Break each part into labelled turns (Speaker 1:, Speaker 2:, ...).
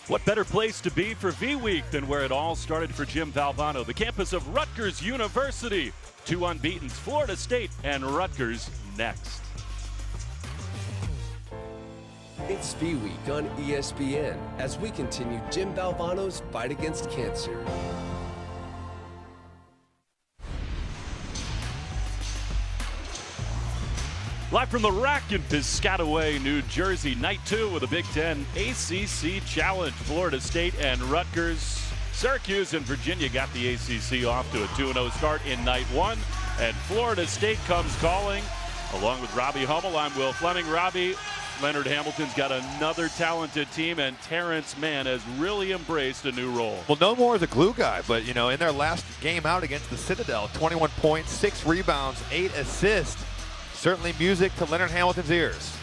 Speaker 1: What better place to be for V-Week than where it all started for Jim Valvano, the campus of Rutgers University. 2 unbeatens, Florida State and Rutgers next.
Speaker 2: It's V-Week on ESPN as we continue Jim Valvano's fight against cancer.
Speaker 1: Live from the rack in Piscataway, New Jersey, night 2 with a Big Ten ACC Challenge. Florida State and Rutgers. Syracuse and Virginia got the ACC off to a 2-0 start in night 1. And Florida State comes calling. Along with Robbie Hummel, I'm Will Fleming. Robbie, Leonard Hamilton's got another talented team, and Terrence Mann has really embraced a new role.
Speaker 3: Well, no more as a glue guy, but, you know, in their last game out against the Citadel, 21 points, 6 rebounds, 8 assists. Certainly music to Leonard Hamilton's ears.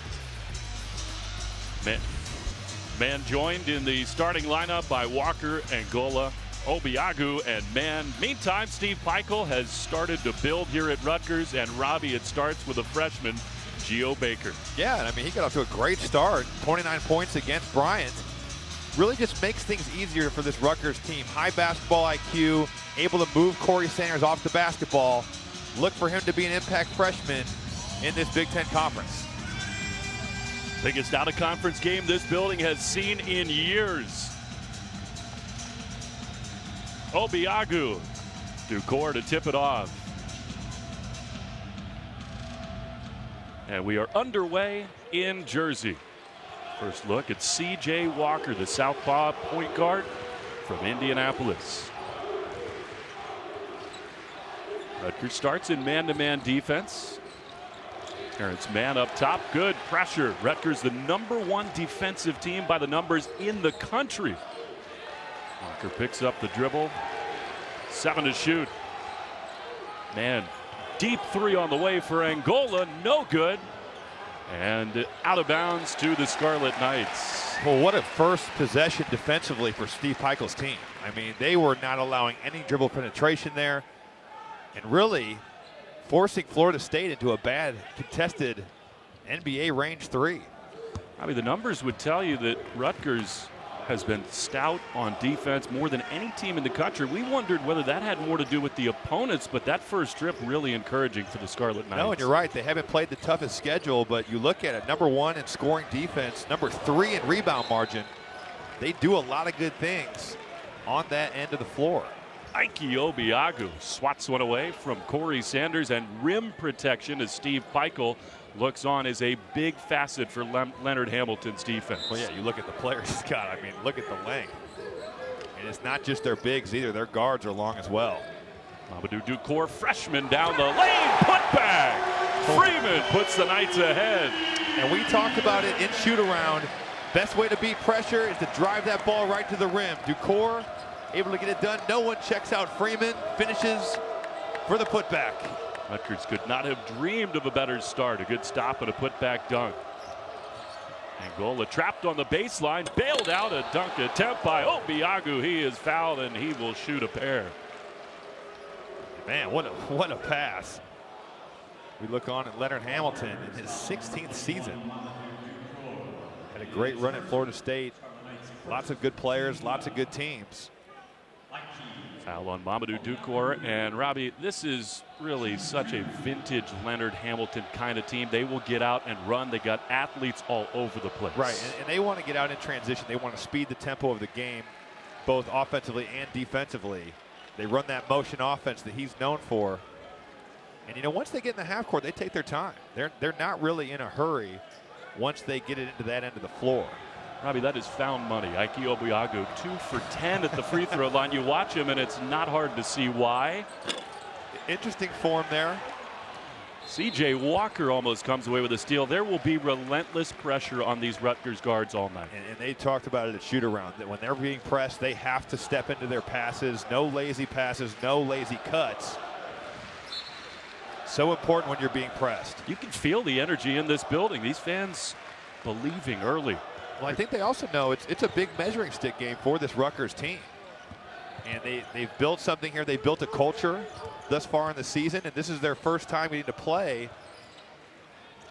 Speaker 1: Mann joined in the starting lineup by Walker, Angola, Obiagu, and Mann. Meantime, Steve Pikiell has started to build here at Rutgers, and Robbie, it starts with a freshman, Geo Baker.
Speaker 3: Yeah, and I mean, he got off to a great start. 29 points against Bryant. Really just makes things easier for this Rutgers team. High basketball IQ, able to move Corey Sanders off the basketball. Look for him to be an impact freshman in this Big Ten Conference.
Speaker 1: Biggest out-of-conference game this building has seen in years. Obiagu, Ducor to tip it off. And we are underway in Jersey. First look at C.J. Walker, the southpaw point guard from Indianapolis. Rutgers starts in man-to-man defense. Terrence Mann up top, good pressure. Rutgers the #1 defensive team by the numbers in the country. Walker picks up the dribble, 7 to shoot. Mann, deep 3 on the way for Angola, no good. And out of bounds to the Scarlet Knights.
Speaker 3: Well, what a first possession defensively for Steve Pikiell's team. I mean, they were not allowing any dribble penetration there, and really forcing Florida State into a bad contested NBA range 3.
Speaker 1: I mean, the numbers would tell you that Rutgers has been stout on defense more than any team in the country. We wondered whether that had more to do with the opponents, but that first trip really encouraging for the Scarlet Knights.
Speaker 3: No, and you're right. They haven't played the toughest schedule, but you look at it, #1 in scoring defense, #3 in rebound margin. They do a lot of good things on that end of the floor.
Speaker 1: Ike Obiagu swats one away from Corey Sanders, and rim protection as Steve Pikiell looks on is a big facet for Leonard Hamilton's defense.
Speaker 3: Well, yeah, you look at the players he's got. I mean, look at the length. And it's not just their bigs either. Their guards are long as well.
Speaker 1: Mamadou Ducor, freshman down the lane, putback. Freeman puts the Knights ahead.
Speaker 3: And we talked about it in shoot-around. Best way to beat pressure is to drive that ball right to the rim. Ducor able to get it done. No one checks out Freeman. Finishes for the putback.
Speaker 1: Rutgers could not have dreamed of a better start. A good stop and a putback dunk. Angola trapped on the baseline, bailed out, a dunk attempt by Obiagu. He is fouled and he will shoot a pair.
Speaker 3: Man, what a pass. We look on at Leonard Hamilton in his 16th season. Had a great run at Florida State. Lots of good players, lots of good teams.
Speaker 1: Foul on Mamadou Ducor. And Robbie, this is really such a vintage Leonard Hamilton kind of team. They will get out and run. They got athletes all over the place.
Speaker 3: Right, and they want to get out in transition. They want to speed the tempo of the game, both offensively and defensively. They run that motion offense that he's known for. And, you know, once they get in the half court, they take their time. They're not really in a hurry once they get it into that end of the floor.
Speaker 1: Robbie, that is found money. Ike Obiagu 2 for 10 at the free throw line. You watch him and it's not hard to see why.
Speaker 3: Interesting form there.
Speaker 1: C.J. Walker almost comes away with a steal. There will be relentless pressure on these Rutgers guards all night.
Speaker 3: And they talked about it at shoot-around, that when they're being pressed, they have to step into their passes. No lazy passes, no lazy cuts. So important when you're being pressed.
Speaker 1: You can feel the energy in this building. These fans believing early.
Speaker 3: Well, I think they also know it's a big measuring stick game for this Rutgers team. And they've built something here. They've built a culture thus far in the season, and this is their first time getting to play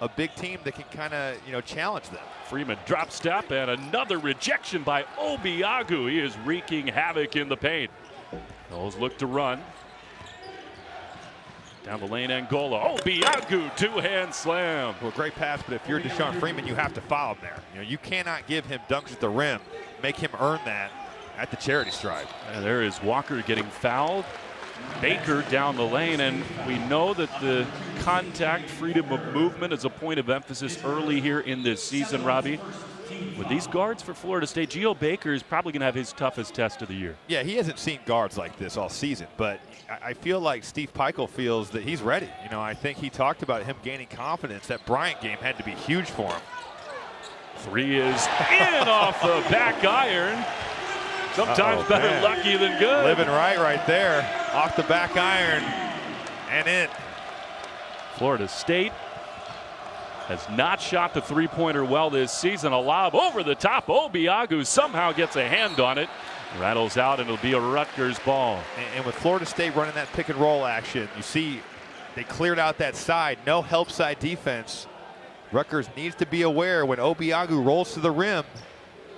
Speaker 3: a big team that can kind of, challenge them.
Speaker 1: Freeman drop step and another rejection by Obiagu. He is wreaking havoc in the paint. Those look to run. Down the lane, Angola. Obiagu, two-hand slam.
Speaker 3: Well, great pass, but if you're Deshawn Freeman, you have to foul him there. You cannot give him dunks at the rim, make him earn that at the charity stripe.
Speaker 1: And there is Walker getting fouled. Baker down the lane, and we know that the contact, freedom of movement is a point of emphasis early here in this season, Robbie. With these guards for Florida State, Geo Baker is probably going to have his toughest test of the year.
Speaker 3: Yeah, he hasn't seen guards like this all season, but I feel like Steve Pikiell feels that he's ready. I think he talked about him gaining confidence. That Bryant game had to be huge for him.
Speaker 1: Three is in off the back iron. Sometimes better lucky than good.
Speaker 3: Living right there. Off the back iron and in.
Speaker 1: Florida State has not shot the three-pointer well this season. A lob over the top. Obiagu somehow gets a hand on it. Rattles out, and it'll be a Rutgers ball.
Speaker 3: And with Florida State running that pick and roll action, you see they cleared out that side. No help side defense. Rutgers needs to be aware when Obiagu rolls to the rim,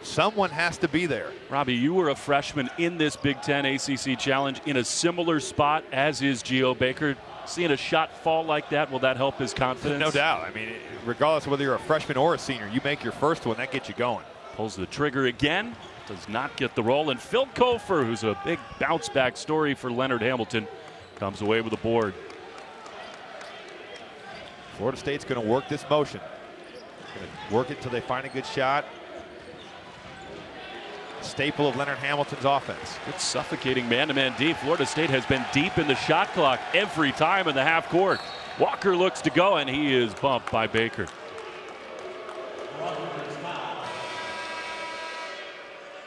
Speaker 3: someone has to be there.
Speaker 1: Robbie, you were a freshman in this Big Ten ACC Challenge in a similar spot as is Geo Baker. Seeing a shot fall like that, will that help his confidence?
Speaker 3: No doubt. I mean, regardless of whether you're a freshman or a senior, you make your first one, that gets you going.
Speaker 1: Pulls the trigger again, does not get the roll, and Phil Cofer, who's a big bounce-back story for Leonard Hamilton, comes away with the board.
Speaker 3: Florida State's going to work this motion. Going to work it until they find a good shot. Staple of Leonard Hamilton's offense.
Speaker 1: Good suffocating man-to-man deep. Florida State has been deep in the shot clock every time in the half court. Walker looks to go, and he is bumped by Baker.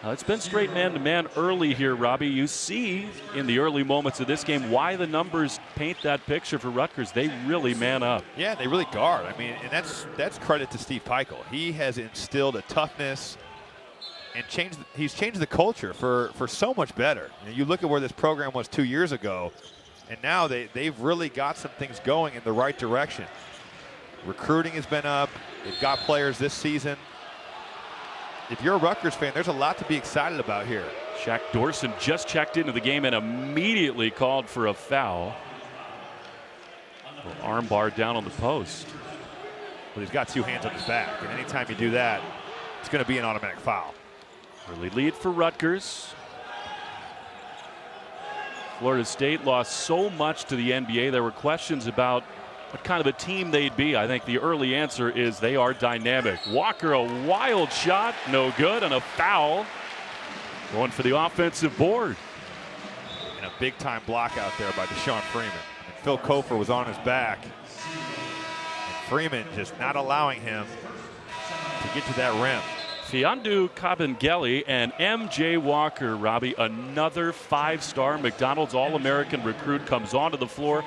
Speaker 1: It's been straight man-to-man early here, Robbie. You see in the early moments of this game why the numbers paint that picture for Rutgers. They really man up.
Speaker 3: Yeah, they really guard. I mean, and that's credit to Steve Pikiell. He has instilled a toughness and he's changed the culture for so much better. You look at where this program was 2 years ago, and now they've really got some things going in the right direction. Recruiting has been up. They've got players this season. If you're a Rutgers fan, there's a lot to be excited about here.
Speaker 1: Shaq Dorson just checked into the game and immediately called for a foul. Arm bar down on the post.
Speaker 3: Well, he's got two hands on his back, and anytime you do that, it's going to be an automatic foul.
Speaker 1: Early lead for Rutgers. Florida State lost so much to the NBA. There were questions about what kind of a team they'd be. I think the early answer is they are dynamic. Walker, a wild shot, no good, and a foul. Going for the offensive board.
Speaker 3: And a big-time block out there by Deshawn Freeman. And Phil Cofer was on his back. And Freeman just not allowing him to get to that rim.
Speaker 1: Fiandu Kabengele and M.J. Walker, Robbie, another five-star McDonald's All-American recruit, comes onto the floor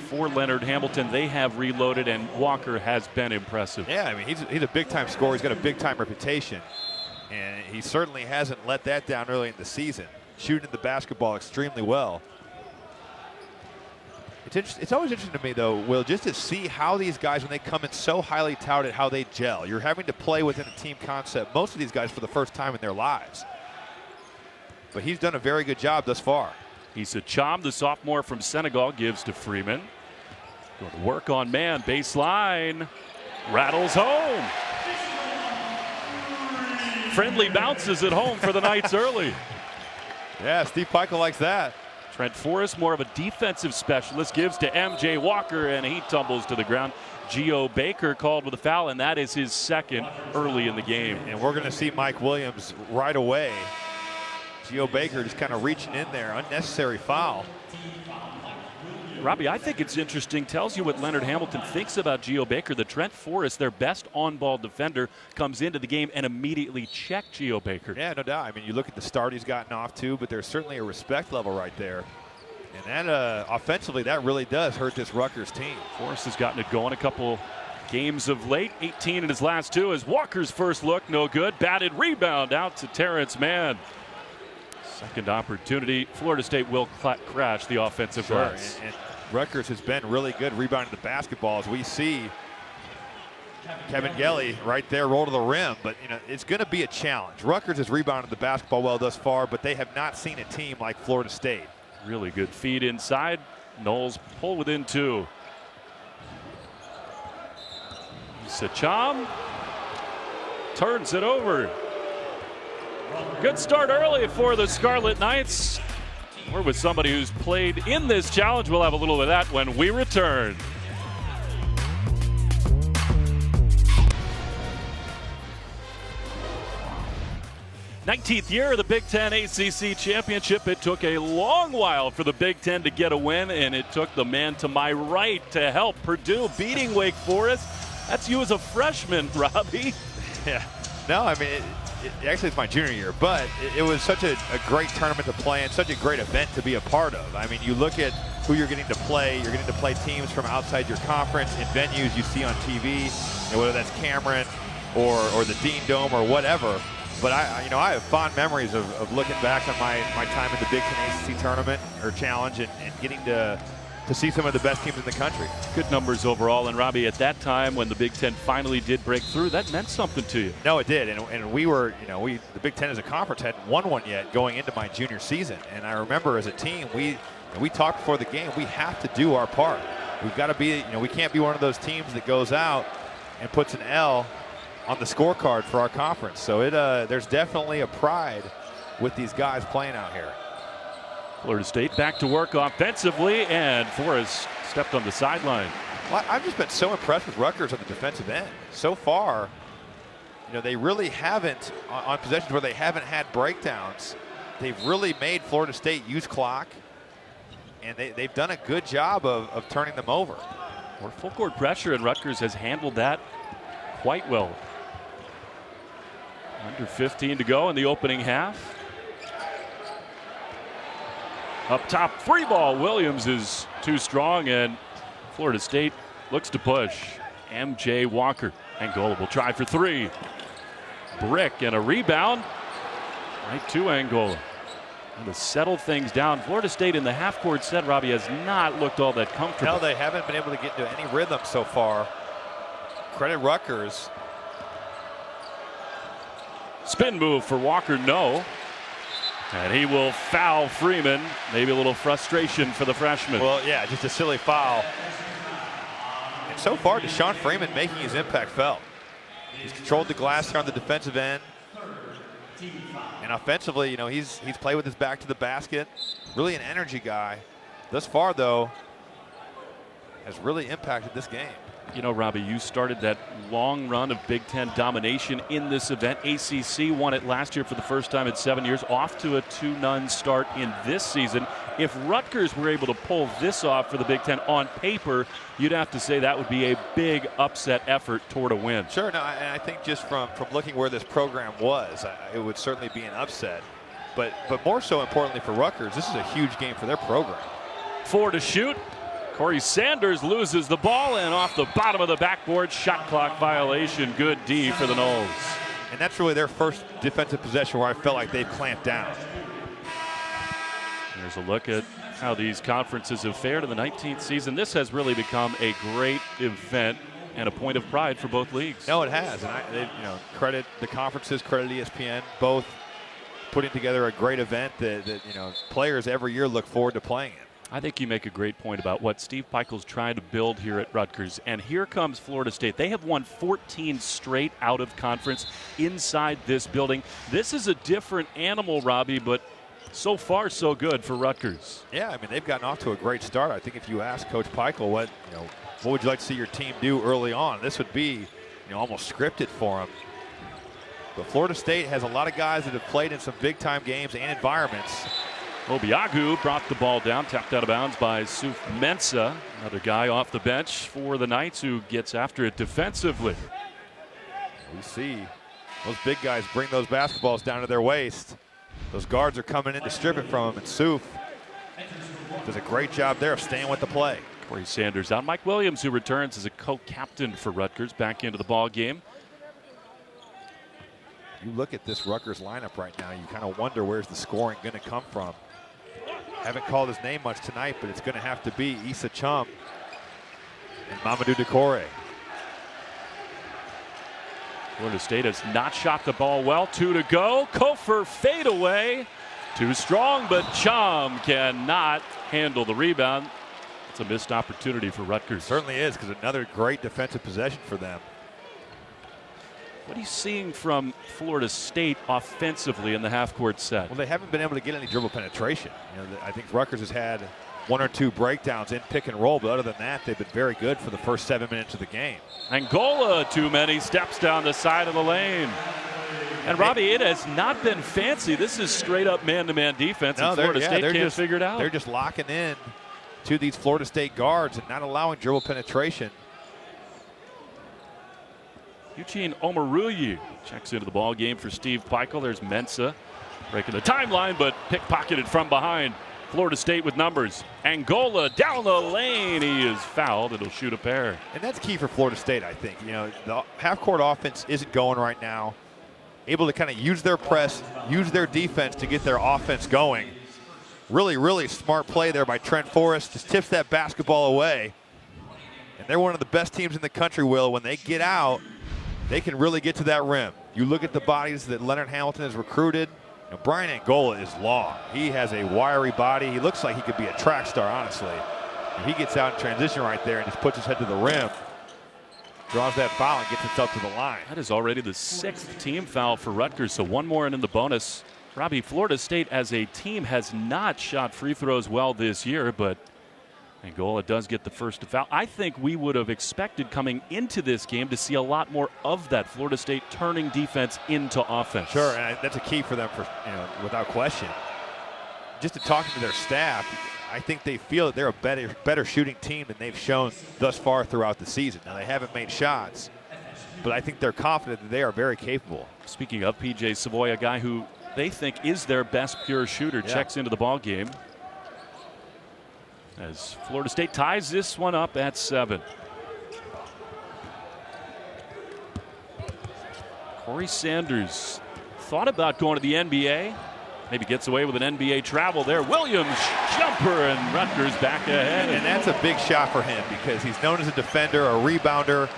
Speaker 1: for Leonard Hamilton. They have reloaded, and Walker has been impressive.
Speaker 3: Yeah, I mean, he's a big-time scorer. He's got a big-time reputation, and he certainly hasn't let that down early in the season. Shooting the basketball extremely well. It's always interesting to me, though, Will, just to see how these guys, when they come in so highly touted, how they gel. You're having to play within a team concept, most of these guys, for the first time in their lives. But he's done a very good job thus far.
Speaker 1: Issa Cham, the sophomore from Senegal, gives to Freeman. Going to work on man, baseline. Rattles home. Friendly bounces at home for the Knights early.
Speaker 3: Yeah, Steve Pikiell likes that.
Speaker 1: Trent Forrest, more of a defensive specialist, gives to M.J. Walker, and he tumbles to the ground. Geo Baker called with a foul, and that is his second early in the game.
Speaker 3: And we're going to see Mike Williams right away. Geo Baker just kind of reaching in there. Unnecessary foul.
Speaker 1: Robbie, I think it's interesting. Tells you what Leonard Hamilton thinks about Geo Baker. The Trent Forrest, their best on-ball defender, comes into the game and immediately checked Geo Baker.
Speaker 3: Yeah, no doubt. I mean, you look at the start he's gotten off to, but there's certainly a respect level right there. And that offensively, that really does hurt this Rutgers team.
Speaker 1: Forrest has gotten it going a couple games of late. 18 in his last two as Walker's first look, no good. Batted rebound out to Terrence Mann. Second opportunity. Florida State will crash the offensive glass.
Speaker 3: And Rutgers has been really good rebounding the basketball, as we see Kevin Gelly right there, roll to the rim, but it's going to be a challenge. Rutgers has rebounded the basketball well thus far, but they have not seen a team like Florida State.
Speaker 1: Really good feed inside. Noles pull within 2. Sacham turns it over. Good start early for the Scarlet Knights. We're with somebody who's played in this challenge. We'll have a little of that when we return. '19th year of the Big Ten ACC Championship. It took a long while for the Big Ten to get a win, and it took the man to my right to help Purdue beating Wake Forest. That's you as a freshman, Robbie.
Speaker 3: Yeah. No, I mean, actually it's my junior year, but it was such a great tournament to play and such a great event to be a part of. I mean, you look at who you're getting to play. You're getting to play teams from outside your conference in venues you see on TV, whether that's Cameron or the Dean Dome or whatever. But I have fond memories of looking back on my time in the Big Ten ACC tournament or challenge and getting to see some of the best teams in the country.
Speaker 1: Good numbers overall. And Robbie, at that time when the Big Ten finally did break through, that meant something to you.
Speaker 3: No, it did. And we were, the Big Ten as a conference hadn't won one yet going into my junior season. And I remember as a team, we talked before the game, we have to do our part. We've got to be, we can't be one of those teams that goes out and puts an L on the scorecard for our conference. So there's definitely a pride with these guys playing out here.
Speaker 1: Florida State back to work offensively, and Forrest stepped on the sideline.
Speaker 3: Well, I've just been so impressed with Rutgers on the defensive end. So far, they really haven't, on possessions where they haven't had breakdowns, they've really made Florida State use clock, and they've done a good job of turning them over.
Speaker 1: More full court pressure, and Rutgers has handled that quite well. Under 15 to go in the opening half. Up top, 3 ball. Williams is too strong, and Florida State looks to push. MJ Walker. Angola will try for 3. Brick and a rebound. Right to Angola. And to settle things down, Florida State in the half-court set, Robbie, has not looked all that comfortable.
Speaker 3: No, they haven't been able to get into any rhythm so far. Credit Rutgers.
Speaker 1: Spin move for Walker, no. And he will foul Freeman. Maybe a little frustration for the freshman.
Speaker 3: Well, yeah, just a silly foul. And so far, Deshawn Freeman making his impact felt. He's controlled the glass here on the defensive end. And offensively, he's played with his back to the basket. Really an energy guy. Thus far, though, has really impacted this game.
Speaker 1: Robbie, you started that long run of Big Ten domination in this event. ACC won it last year for the first time in 7 years, off to a 2-0 start in this season. If Rutgers were able to pull this off for the Big Ten on paper, you'd have to say that would be a big upset effort toward a win.
Speaker 3: Sure, no, and I think just from looking where this program was, it would certainly be an upset. But more so importantly for Rutgers, this is a huge game for their program.
Speaker 1: 4 to shoot. Corey Sanders loses the ball, and off the bottom of the backboard, shot clock violation. Good D for the Noles.
Speaker 3: And that's really their first defensive possession where I felt like they've clamped down.
Speaker 1: There's a look at how these conferences have fared in the 19th season. This has really become a great event and a point of pride for both leagues.
Speaker 3: No, it has, and credit the conferences, credit ESPN, both putting together a great event that players every year look forward to playing in.
Speaker 1: I think you make a great point about what Steve Pikiell's trying to build here at Rutgers. And here comes Florida State. They have won 14 straight out of conference inside this building. This is a different animal, Robbie, but so far so good for Rutgers.
Speaker 3: Yeah, I mean, they've gotten off to a great start. I think if you ask Coach Pikiell what would you like to see your team do early on, this would be almost scripted for them. But Florida State has a lot of guys that have played in some big-time games and environments.
Speaker 1: Obiagu brought the ball down, tapped out of bounds by Suf Mensah. Another guy off the bench for the Knights who gets after it defensively.
Speaker 3: We see those big guys bring those basketballs down to their waist. Those guards are coming in to strip it from them, and Suf does a great job there of staying with the play.
Speaker 1: Corey Sanders out. Mike Williams, who returns as a co-captain for Rutgers, back into the ball game.
Speaker 3: You look at this Rutgers lineup right now, you kind of wonder where's the scoring going to come from. Haven't called his name much tonight, but it's going to have to be Issa Chum and Mamadou Decore.
Speaker 1: Florida State has not shot the ball well. 2 to go. Cofer fade away. Too strong, but Chom cannot handle the rebound. It's a missed opportunity for Rutgers.
Speaker 3: Certainly is, because another great defensive possession for them.
Speaker 1: What are you seeing from Florida State offensively in the half-court set?
Speaker 3: Well, they haven't been able to get any dribble penetration. I think Rutgers has had 1 or 2 breakdowns in pick and roll, but other than that, they've been very good for the first 7 minutes of the game.
Speaker 1: Angola, too many steps down the side of the lane. And Robbie, it has not been fancy. This is straight up man-to-man defense, and Florida State can't figure it out.
Speaker 3: They're just locking in to these Florida State guards and not allowing dribble penetration.
Speaker 1: Eugene Omoruyi checks into the ball game for Steve Pikiell. There's Mensa breaking the timeline, but pickpocketed from behind. Florida State with numbers. Angola down the lane. He is fouled. It'll shoot a pair.
Speaker 3: And that's key for Florida State, I think. The half-court offense isn't going right now. Able to kind of use their press, use their defense to get their offense going. Really, really smart play there by Trent Forrest. Just tips that basketball away. And they're one of the best teams in the country, Will. When they get out, they can really get to that rim. You look at the bodies that Leonard Hamilton has recruited. Brian Angola is long. He has a wiry body. He looks like he could be a track star, honestly. He gets out in transition right there and just puts his head to the rim. Draws that foul and gets himself to the line.
Speaker 1: That is already the 6th team foul for Rutgers, so 1 more and in the bonus. Robbie, Florida State as a team has not shot free throws well this year, but Angola does get the first to foul. I think we would have expected coming into this game to see a lot more of that Florida State turning defense into offense.
Speaker 3: Sure, and that's a key for them, without question. Just to talking to their staff, I think they feel that they're a better shooting team than they've shown thus far throughout the season. Now, they haven't made shots, but I think they're confident that they are very capable.
Speaker 1: Speaking of PJ Savoy, a guy who they think is their best pure shooter, checks into the ball game as Florida State ties this one up at 7. Corey Sanders thought about going to the NBA. Maybe gets away with an NBA travel there. Williams jumper, and Rutgers back ahead.
Speaker 3: And that's a big shot for him because he's known as a defender, a rebounder,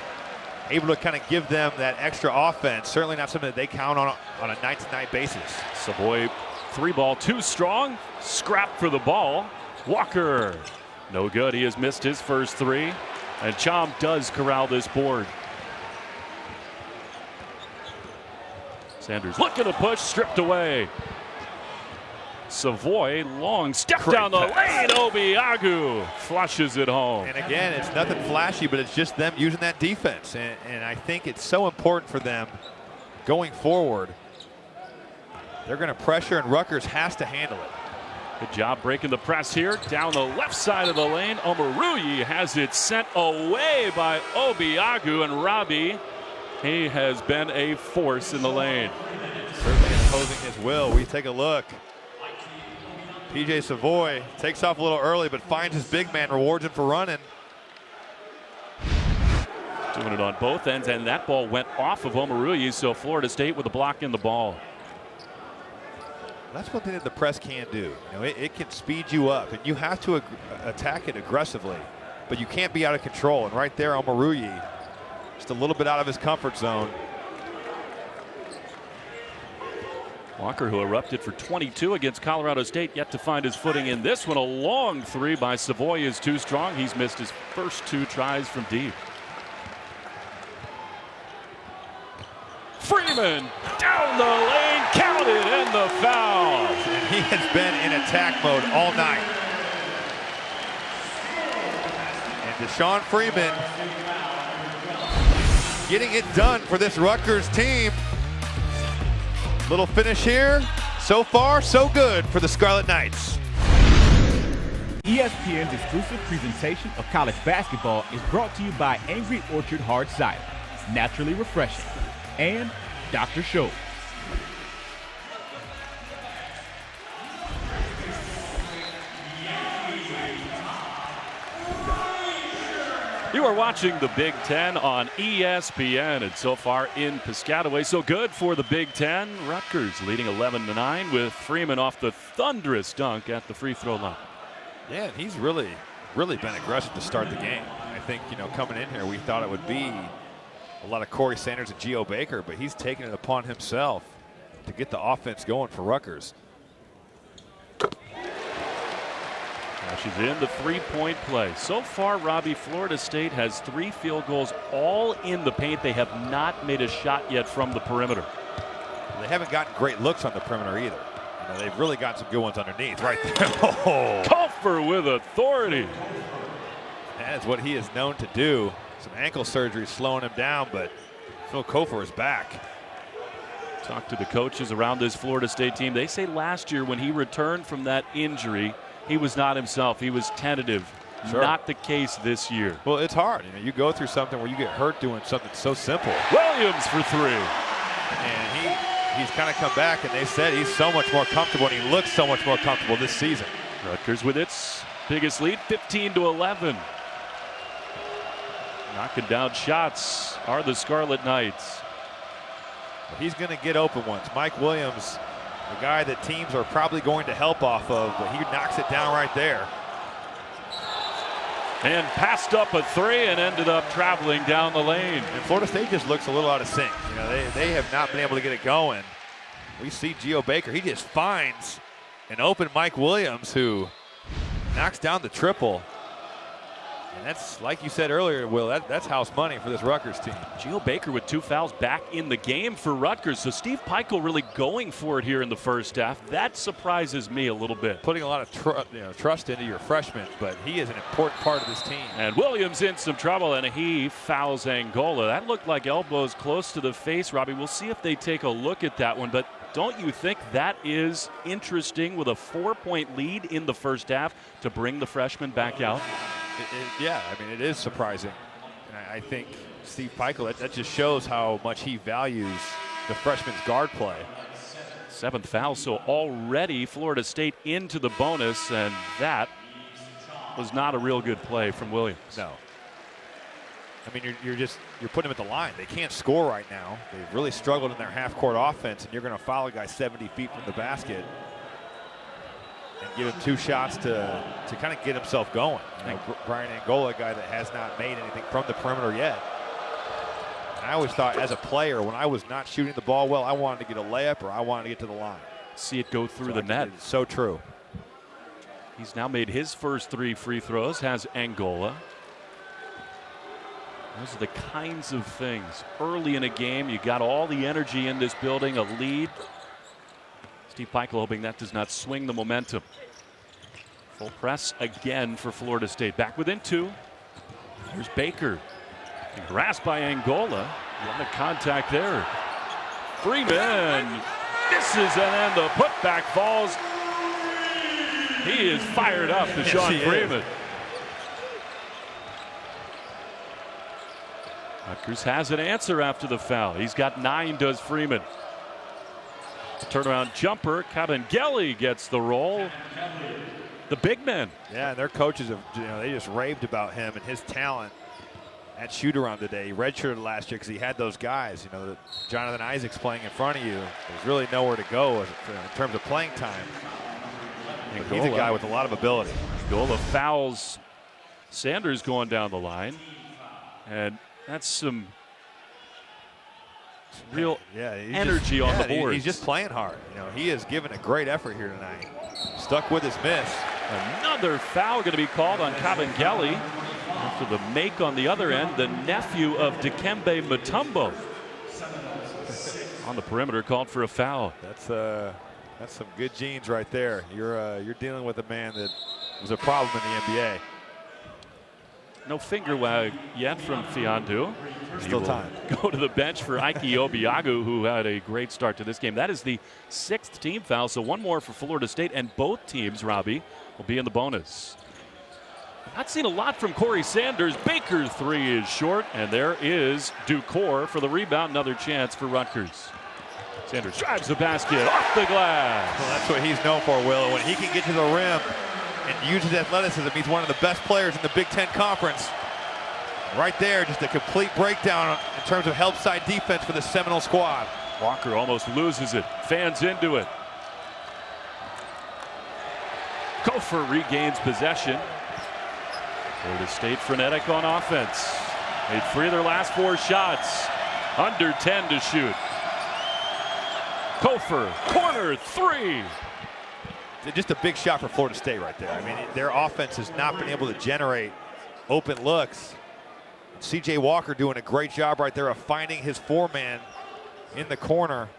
Speaker 3: able to kind of give them that extra offense. Certainly not something that they count on a night-to-night basis.
Speaker 1: Savoy 3-ball too strong. Scrap for the ball. Walker, no good. He has missed his first 3. And Chom does corral this board. Sanders looking to push, stripped away. Savoy, long step down the lane. Obiagu flushes it home.
Speaker 3: And again, it's nothing flashy, but it's just them using that defense. And I think it's so important for them going forward. They're going to pressure, and Rutgers has to handle it.
Speaker 1: Good job breaking the press here. Down the left side of the lane. Omoruyi has it sent away by Obiagu, and Robbie, he has been a force in the lane.
Speaker 3: Certainly imposing his will. We take a look. PJ Savoy takes off a little early, but finds his big man, rewards him for running.
Speaker 1: Doing it on both ends, and that ball went off of Omoruyi, so Florida State with a block in the ball.
Speaker 3: That's one thing that the press can do. It can speed you up, and you have to attack it aggressively, but you can't be out of control. And right there, Omoruyi, just a little bit out of his comfort zone.
Speaker 1: Walker, who erupted for 22 against Colorado State, yet to find his footing in this one. A long 3 by Savoy is too strong. He's missed his first 2 tries from deep. Freeman down the lane, counted, and the foul.
Speaker 3: And he has been in attack mode all night. And Deshawn Freeman getting it done for this Rutgers team. Little finish here. So far, so good for the Scarlet Knights.
Speaker 4: ESPN's exclusive presentation of college basketball is brought to you by Angry Orchard Hard Cider, naturally refreshing, and Dr. Scholl.
Speaker 1: You are watching the Big Ten on ESPN, and so far in Piscataway, so good for the Big Ten. Rutgers leading 11-9 with Freeman off the thunderous dunk at the free throw line.
Speaker 3: Yeah, and he's really been aggressive to start the game. I think, coming in here, we thought it would be a lot of Corey Sanders and Geo Baker, but he's taking it upon himself to get the offense going for Rutgers.
Speaker 1: Now she's in the three-point play. So far, Robbie, Florida State has 3 field goals, all in the paint. They have not made a shot yet from the perimeter.
Speaker 3: They haven't gotten great looks on the perimeter either. You know, they've really got some good ones underneath right there. Oh.
Speaker 1: Cofer with authority.
Speaker 3: That's what he is known to do. Some ankle surgery slowing him down, but Phil Cofer is back.
Speaker 1: Talk to the coaches around this Florida State team. They say last year when he returned from that injury, he was not himself. He was tentative. Sure. Not the case this year.
Speaker 3: Well, it's hard. You know, you go through something where you get hurt doing something so simple.
Speaker 1: Williams for 3.
Speaker 3: And he's kind of come back, and they said he's so much more comfortable, and he looks so much more comfortable this season.
Speaker 1: Rutgers with its biggest lead, 15-11. Knocking down shots are the Scarlet Knights.
Speaker 3: He's going to get open ones. Mike Williams, the guy that teams are probably going to help off of, but he knocks it down right there.
Speaker 1: And passed up a 3 and ended up traveling down the lane.
Speaker 3: And Florida State just looks a little out of sync. You know, they have not been able to get it going. We see Geo Baker. He just finds an open Mike Williams who knocks down the triple. And that's, like you said earlier, Will, that's house money for this Rutgers team.
Speaker 1: Geo Baker with 2 fouls back in the game for Rutgers. So Steve Pikiell really going for it here in the first half. That surprises me a little bit.
Speaker 3: Putting a lot of trust into your freshman, but he is an important part of this team.
Speaker 1: And Williams in some trouble, and he fouls Angola. That looked like elbows close to the face, Robbie. We'll see if they take a look at that one, but don't you think that is interesting with a 4-point lead in the first half to bring the freshman back out?
Speaker 3: Yeah, I mean, it is surprising. And I think Steve Pikiell, that just shows how much he values the freshman's guard play.
Speaker 1: 7th foul, so already Florida State into the bonus, and that was not a real good play from Williams.
Speaker 3: No. I mean, you're putting them at the line. They can't score right now. They've really struggled in their half-court offense, and you're going to foul a guy 70 feet from the basket and give him 2 shots to kind of get himself going. You know, Brian Angola, a guy that has not made anything from the perimeter yet. And I always thought, as a player, when I was not shooting the ball well, I wanted to get a layup or I wanted to get to the line.
Speaker 1: See it go through the net.
Speaker 3: It's so true.
Speaker 1: He's now made his first 3 free throws, has Angola. Those are the kinds of things. Early in a game, you got all the energy in this building, a lead. Steve Pikiell hoping that does not swing the momentum. Full press again for Florida State. Back within 2. Here's Baker. Grasped by Angola. A lot of contact there. Freeman misses, and then the putback falls. He is fired up, Deshawn Freeman. Rutgers has an answer after the foul. He's got 9, does Freeman. Turnaround jumper. Kabengele gets the roll. The big men.
Speaker 3: Yeah, and their coaches have, they just raved about him and his talent at shoot-around today. He redshirted last year because he had those guys. You know, Jonathan Isaac's playing in front of you. There's really nowhere to go in terms of playing time. He's a guy with a lot of ability.
Speaker 1: Angola fouls Sanders going down the line. And that's some real energy on the board.
Speaker 3: He's just playing hard. You know, he has given a great effort here tonight. Stuck with his miss.
Speaker 1: Another foul going to be called on Kabengele after the make on the other end. The nephew of Dikembe Mutombo on the perimeter called for a foul.
Speaker 3: That's some good genes right there. You're dealing with a man that was a problem in the NBA.
Speaker 1: No finger wag yet from Fiondu.
Speaker 3: Still time.
Speaker 1: Go to the bench for Ike Obiagu, who had a great start to this game. That is the 6th team foul, so 1 more for Florida State, and both teams, Robbie, will be in the bonus. Not seen a lot from Corey Sanders. Baker's 3 is short, and there is Ducor for the rebound. Another chance for Rutgers. Sanders drives the basket off the glass.
Speaker 3: Well, that's what he's known for, Will. When he can get to the rim and use his athleticism, he's one of the best players in the Big Ten Conference. Right there, just a complete breakdown in terms of help side defense for the Seminole squad.
Speaker 1: Walker almost loses it, fans into it. Cofer regains possession. Florida State frenetic on offense. Made 3 of their last 4 shots. Under 10 to shoot. Cofer, corner three.
Speaker 3: Just a big shot for Florida State right there. I mean, their offense has not been able to generate open looks. C.J. Walker doing a great job right there of finding his four-man in the corner.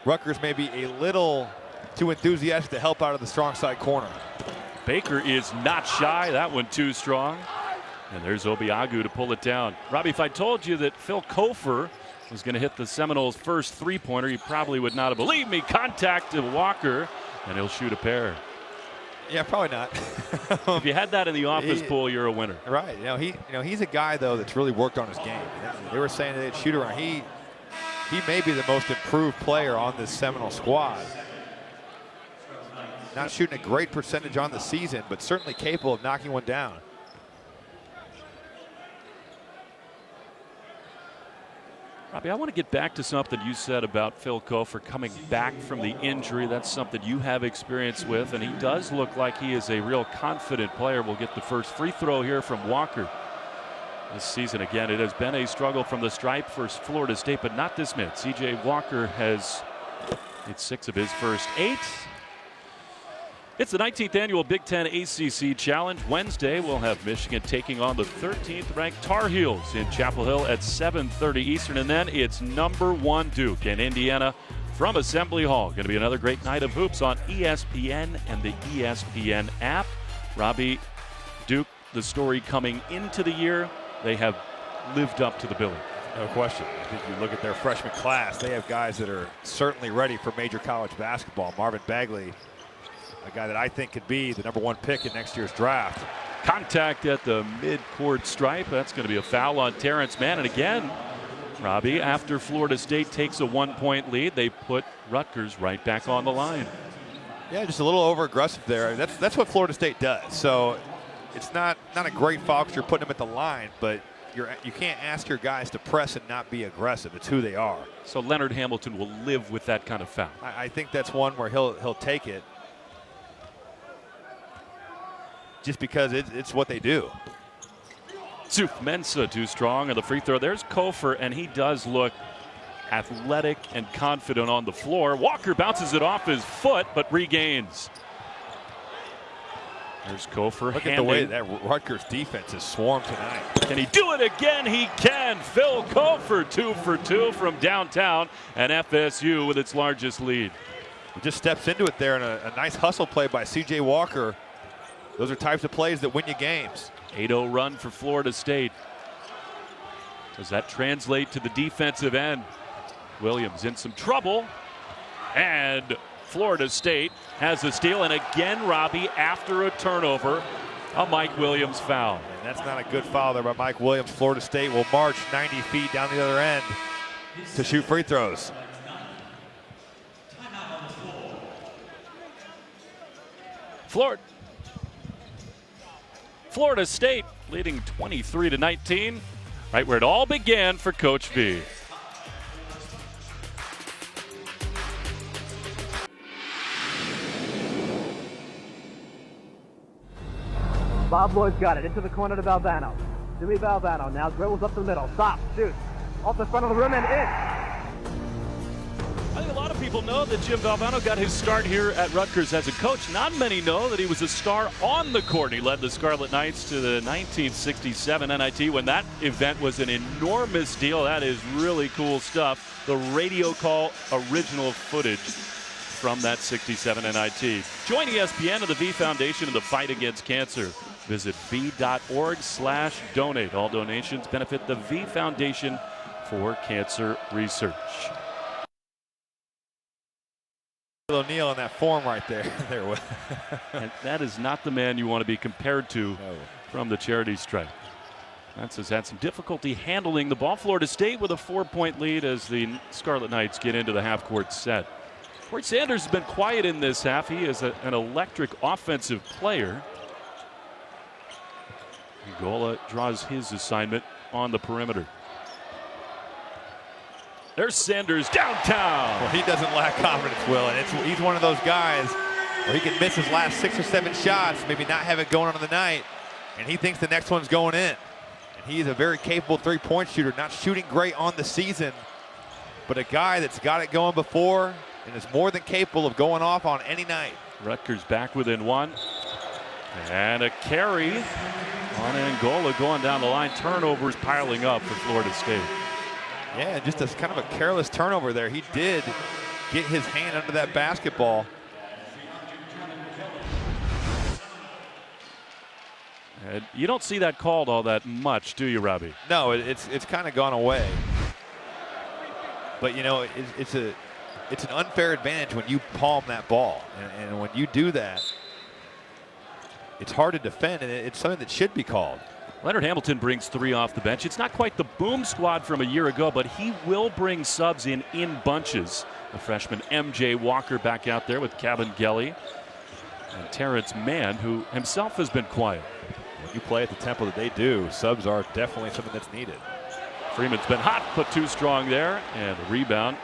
Speaker 3: Rutgers may be a little too enthusiastic to help out of the strong side corner.
Speaker 1: Baker is not shy. That one too strong. And there's Obiagu to pull it down. Robbie, if I told you that Phil Cofer was going to hit the Seminoles' first three-pointer, you probably would not have believed me. Contact to Walker, and he'll shoot a pair.
Speaker 3: Yeah, probably not.
Speaker 1: If you had that in the office pool, you're a winner.
Speaker 3: Right. He's a guy though that's really worked on his game. They were saying that shoot around. He may be the most improved player on this Seminole squad. Not shooting a great percentage on the season, but certainly capable of knocking one down.
Speaker 1: Robbie, I want to get back to something you said about Phil Cofer coming back from the injury. That's something you have experience with, and he does look like he is a real confident player. We'll get the first free throw here from Walker. This season, again, it has been a struggle from the stripe for Florida State, but not this minute. C.J. Walker has hit 6 of his first 8. It's the 19th annual Big Ten ACC Challenge. Wednesday, we'll have Michigan taking on the 13th ranked Tar Heels in Chapel Hill at 7:30 Eastern. And then it's #1 Duke in Indiana from Assembly Hall. Going to be another great night of hoops on ESPN and the ESPN app. Robbie, Duke, the story coming into the year, they have lived up to the billing.
Speaker 3: No question. I think you look at their freshman class, they have guys that are certainly ready for major college basketball. Marvin Bagley, a guy that I think could be the #1 pick in next year's draft.
Speaker 1: Contact at the mid-court stripe. That's going to be a foul on Terrence Mann. And again, Robbie, after Florida State takes a 1-point lead, they put Rutgers right back on the line.
Speaker 3: Yeah, just a little over-aggressive there. That's what Florida State does. So it's not a great foul because you're putting them at the line, but you can't ask your guys to press and not be aggressive. It's who they are.
Speaker 1: So Leonard Hamilton will live with that kind of foul.
Speaker 3: I think that's one where he'll take it. Just because it's what they do.
Speaker 1: Zuf Mensah too strong on the free throw. There's Cofer, and he does look athletic and confident on the floor. Walker bounces it off his foot, but regains. There's Cofer.
Speaker 3: Look at the way that Rutgers defense has swarmed tonight.
Speaker 1: Can he do it again? He can. Phil Cofer 2 for 2 from downtown, and FSU with its largest lead.
Speaker 3: He just steps into it there, and a nice hustle play by C.J. Walker. Those are types of plays that win you games.
Speaker 1: 8-0 run for Florida State. Does that translate to the defensive end? Williams in some trouble. And Florida State has a steal. And again, Robbie, after a turnover, a Mike Williams foul.
Speaker 3: And that's not a good foul there by Mike Williams. Florida State will march 90 feet down the other end to shoot free throws.
Speaker 1: Florida State leading 23-19, right where it all began for Coach V.
Speaker 5: Bob Lloyd's got it into the corner to Valvano. Jimmy Valvano now dribbles up the middle, stops, shoots, off the front of the rim and in.
Speaker 1: I think a lot of people know that Jim Valvano got his start here at Rutgers as a coach. Not many know that he was a star on the court. He led the Scarlet Knights to the 1967 NIT when that event was an enormous deal. That is really cool stuff. The radio call original footage from that 67 NIT. Join ESPN and the V Foundation in the fight against cancer. Visit v.org/donate. All donations benefit the V Foundation for Cancer Research.
Speaker 3: O'Neal in that form right there.
Speaker 1: And that is not the man you want to be compared to from the charity stripe. That's has had some difficulty handling the ball. Florida State with a 4-point lead as the Scarlet Knights get into the half-court set. Corey Sanders has been quiet in this half. He is an electric offensive player. Angola draws his assignment on the perimeter. There's Sanders downtown.
Speaker 3: Well, he doesn't lack confidence, Will, and he's one of those guys where he can miss his last 6 or 7 shots, maybe not have it going on in the night, and he thinks the next one's going in. And He's a very capable three-point shooter, not shooting great on the season, but a guy that's got it going before and is more than capable of going off on any night.
Speaker 1: Rutgers back within one. And a carry on Angola going down the line. Turnovers piling up for Florida State.
Speaker 3: Yeah, just a kind of a careless turnover there. He did get his hand under that basketball.
Speaker 1: And you don't see that called all that much, do you, Robbie?
Speaker 3: No, it's kind of gone away. But you know, it's an unfair advantage when you palm that ball, and when you do that, it's hard to defend, and it's something that should be called.
Speaker 1: Leonard Hamilton brings 3 off the bench. It's not quite the boom squad from a year ago, but he will bring subs in bunches. The freshman MJ Walker back out there with Cabangeli and Terrence Mann, who himself has been quiet.
Speaker 3: When you play at the tempo that they do, subs are definitely something that's needed.
Speaker 1: Freeman's been hot, put too strong there, and the rebound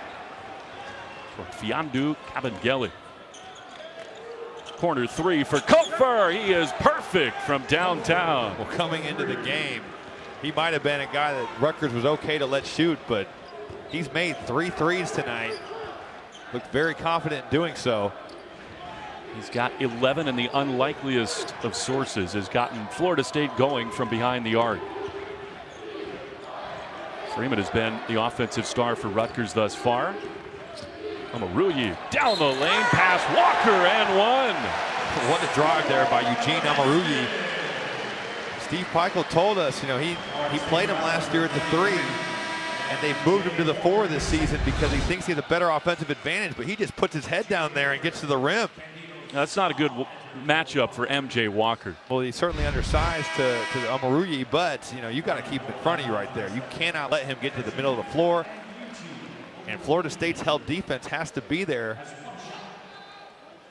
Speaker 1: for Fiandu Cabangeli. Corner 3 for Cofer. He is perfect from downtown.
Speaker 3: Well, coming into the game, he might have been a guy that Rutgers was okay to let shoot, but he's made 3 threes tonight. Looked very confident in doing so.
Speaker 1: He's got 11, and the unlikeliest of sources has gotten Florida State going from behind the arc. Freeman has been the offensive star for Rutgers thus far. Omoruyi down the lane, pass Walker, and one.
Speaker 3: What a drive there by Eugene Omoruyi. Steve Pikiell told us, you know, he played him last year at the 3, and they've moved him to the 4 this season because he thinks he has a better offensive advantage, but he just puts his head down there and gets to the rim.
Speaker 1: That's not a good matchup for MJ Walker.
Speaker 3: Well, he's certainly undersized to Omoruyi, but you know, you got to keep him in front of you right there. You cannot let him get to the middle of the floor. And Florida State's help defense has to be there.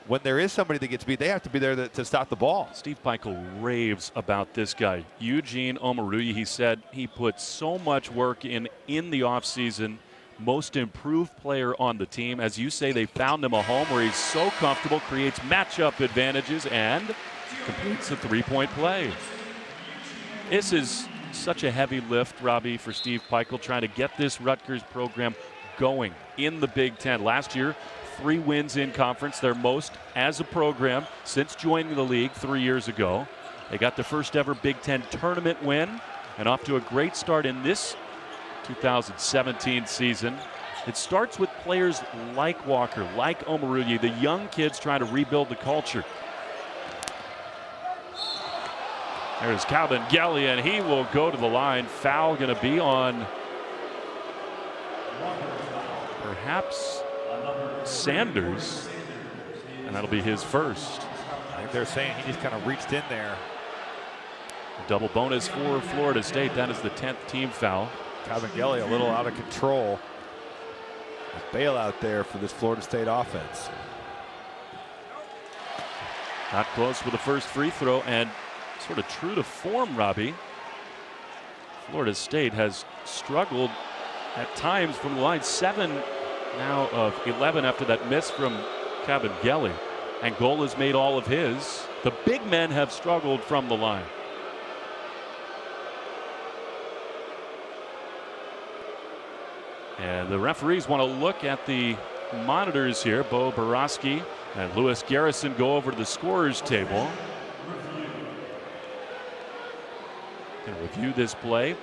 Speaker 3: When there is somebody that gets beat, they have to be there to stop the ball.
Speaker 1: Steve Pikiell raves about this guy, Eugene Omoruyi. He said he put so much work in the offseason. Most improved player on the team. As you say, they found him a home where he's so comfortable, creates matchup advantages, and completes a three-point play. This is such a heavy lift, Robbie, for Steve Pikiell, trying to get this Rutgers program going in the Big Ten. Last year, 3 wins in conference, their most as a program since joining the league 3 years ago. They got the first ever Big Ten tournament win and off to a great start in this 2017 season. It starts with players like Walker, like Omoruyi, the young kids trying to rebuild the culture. There's Cabangeli, and he will go to the line. Foul going to be on perhaps Sanders, and that'll be his first.
Speaker 3: I think they're saying he just kind of reached in there.
Speaker 1: A double bonus for Florida State. That is the 10th team foul.
Speaker 3: Cabangeli a little out of control. A bailout there for this Florida State offense.
Speaker 1: Not close with the first free throw, and sort of true to form, Robbie, Florida State has struggled at times from the line. 7 now of 11 after that miss from Cabangeli. Angola's made all of his. The big men have struggled from the line. And the referees want to look at the monitors here. Bo Borowski and Lewis Garrison go over to the scorer's table. Going to review this play.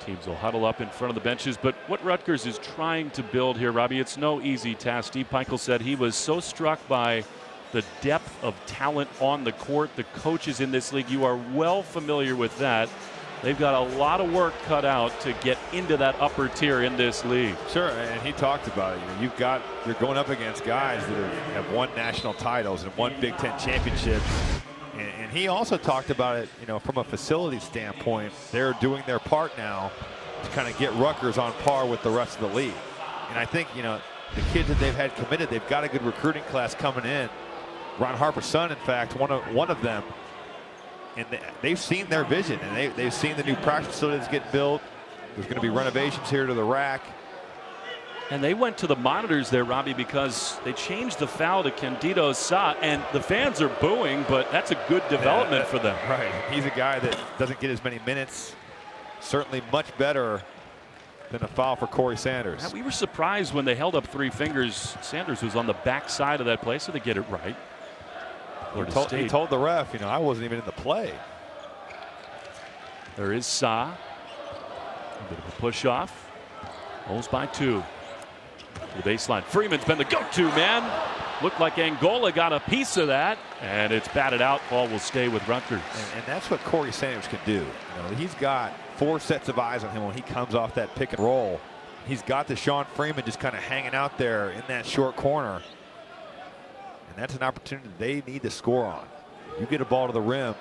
Speaker 1: Teams will huddle up in front of the benches. But what Rutgers is trying to build here, Robbie, it's no easy task. Steve Pikiell said he was so struck by the depth of talent on the court. The coaches in this league, you are well familiar with that. They've got a lot of work cut out to get into that upper tier in this league.
Speaker 3: Sure, and he talked about it. You know, you're going up against guys that have won national titles and won Big Ten championships. And he also talked about it, you know, from a facility standpoint. They're doing their part now to kind of get Rutgers on par with the rest of the league. And I think, you know, the kids that they've had committed, they've got a good recruiting class coming in. Ron Harper's son, in fact, one of them. And they've seen their vision, and they've seen the new practice facilities get built. There's going to be renovations here to the rack.
Speaker 1: And they went to the monitors there, Robbie, because they changed the foul to Candido Sa, and the fans are booing, but that's a good development for them.
Speaker 3: Right. He's a guy that doesn't get as many minutes. Certainly much better than a foul for Corey Sanders.
Speaker 1: Yeah, we were surprised when they held up 3 fingers. Sanders was on the back side of that play, so they get it right.
Speaker 3: He told the ref, you know, I wasn't even in the play.
Speaker 1: There is Sa. A bit of a push off. Bulls by 2. To the baseline. Freeman's been the go-to man. Looked like Angola got a piece of that, and it's batted out. Ball will stay with Rutgers.
Speaker 3: And that's what Corey Sanders can do. You know, he's got 4 sets of eyes on him when he comes off that pick and roll. He's got Deshawn Freeman just kind of hanging out there in that short corner. And that's an opportunity they need to score on. You get a ball to the rim,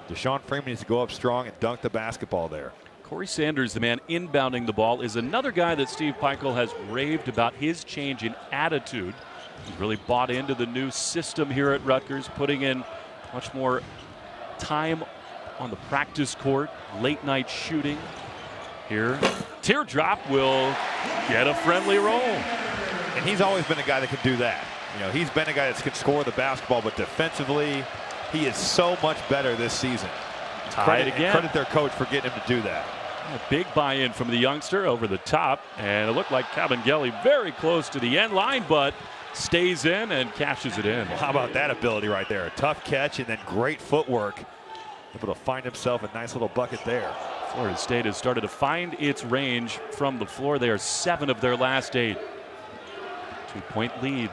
Speaker 3: Deshawn Freeman needs to go up strong and dunk the basketball there.
Speaker 1: Corey Sanders, the man inbounding the ball, is another guy that Steve Pikiell has raved about his change in attitude. He's really bought into the new system here at Rutgers, putting in much more time on the practice court, late night shooting. Here, Teardrop will get a friendly roll.
Speaker 3: And he's always been a guy that can do that. You know, he's been a guy that can score the basketball, but defensively, he is so much better this season.
Speaker 1: Tied again.
Speaker 3: Credit their coach for getting him to do that.
Speaker 1: A big buy-in from the youngster over the top, and it looked like Cabangeli very close to the end line, but stays in and cashes it in.
Speaker 3: Well, how about that ability right there? A tough catch and then great footwork. Able to find himself a nice little bucket there.
Speaker 1: Florida State has started to find its range from the floor. They are 7 of their last 8. 2-point lead.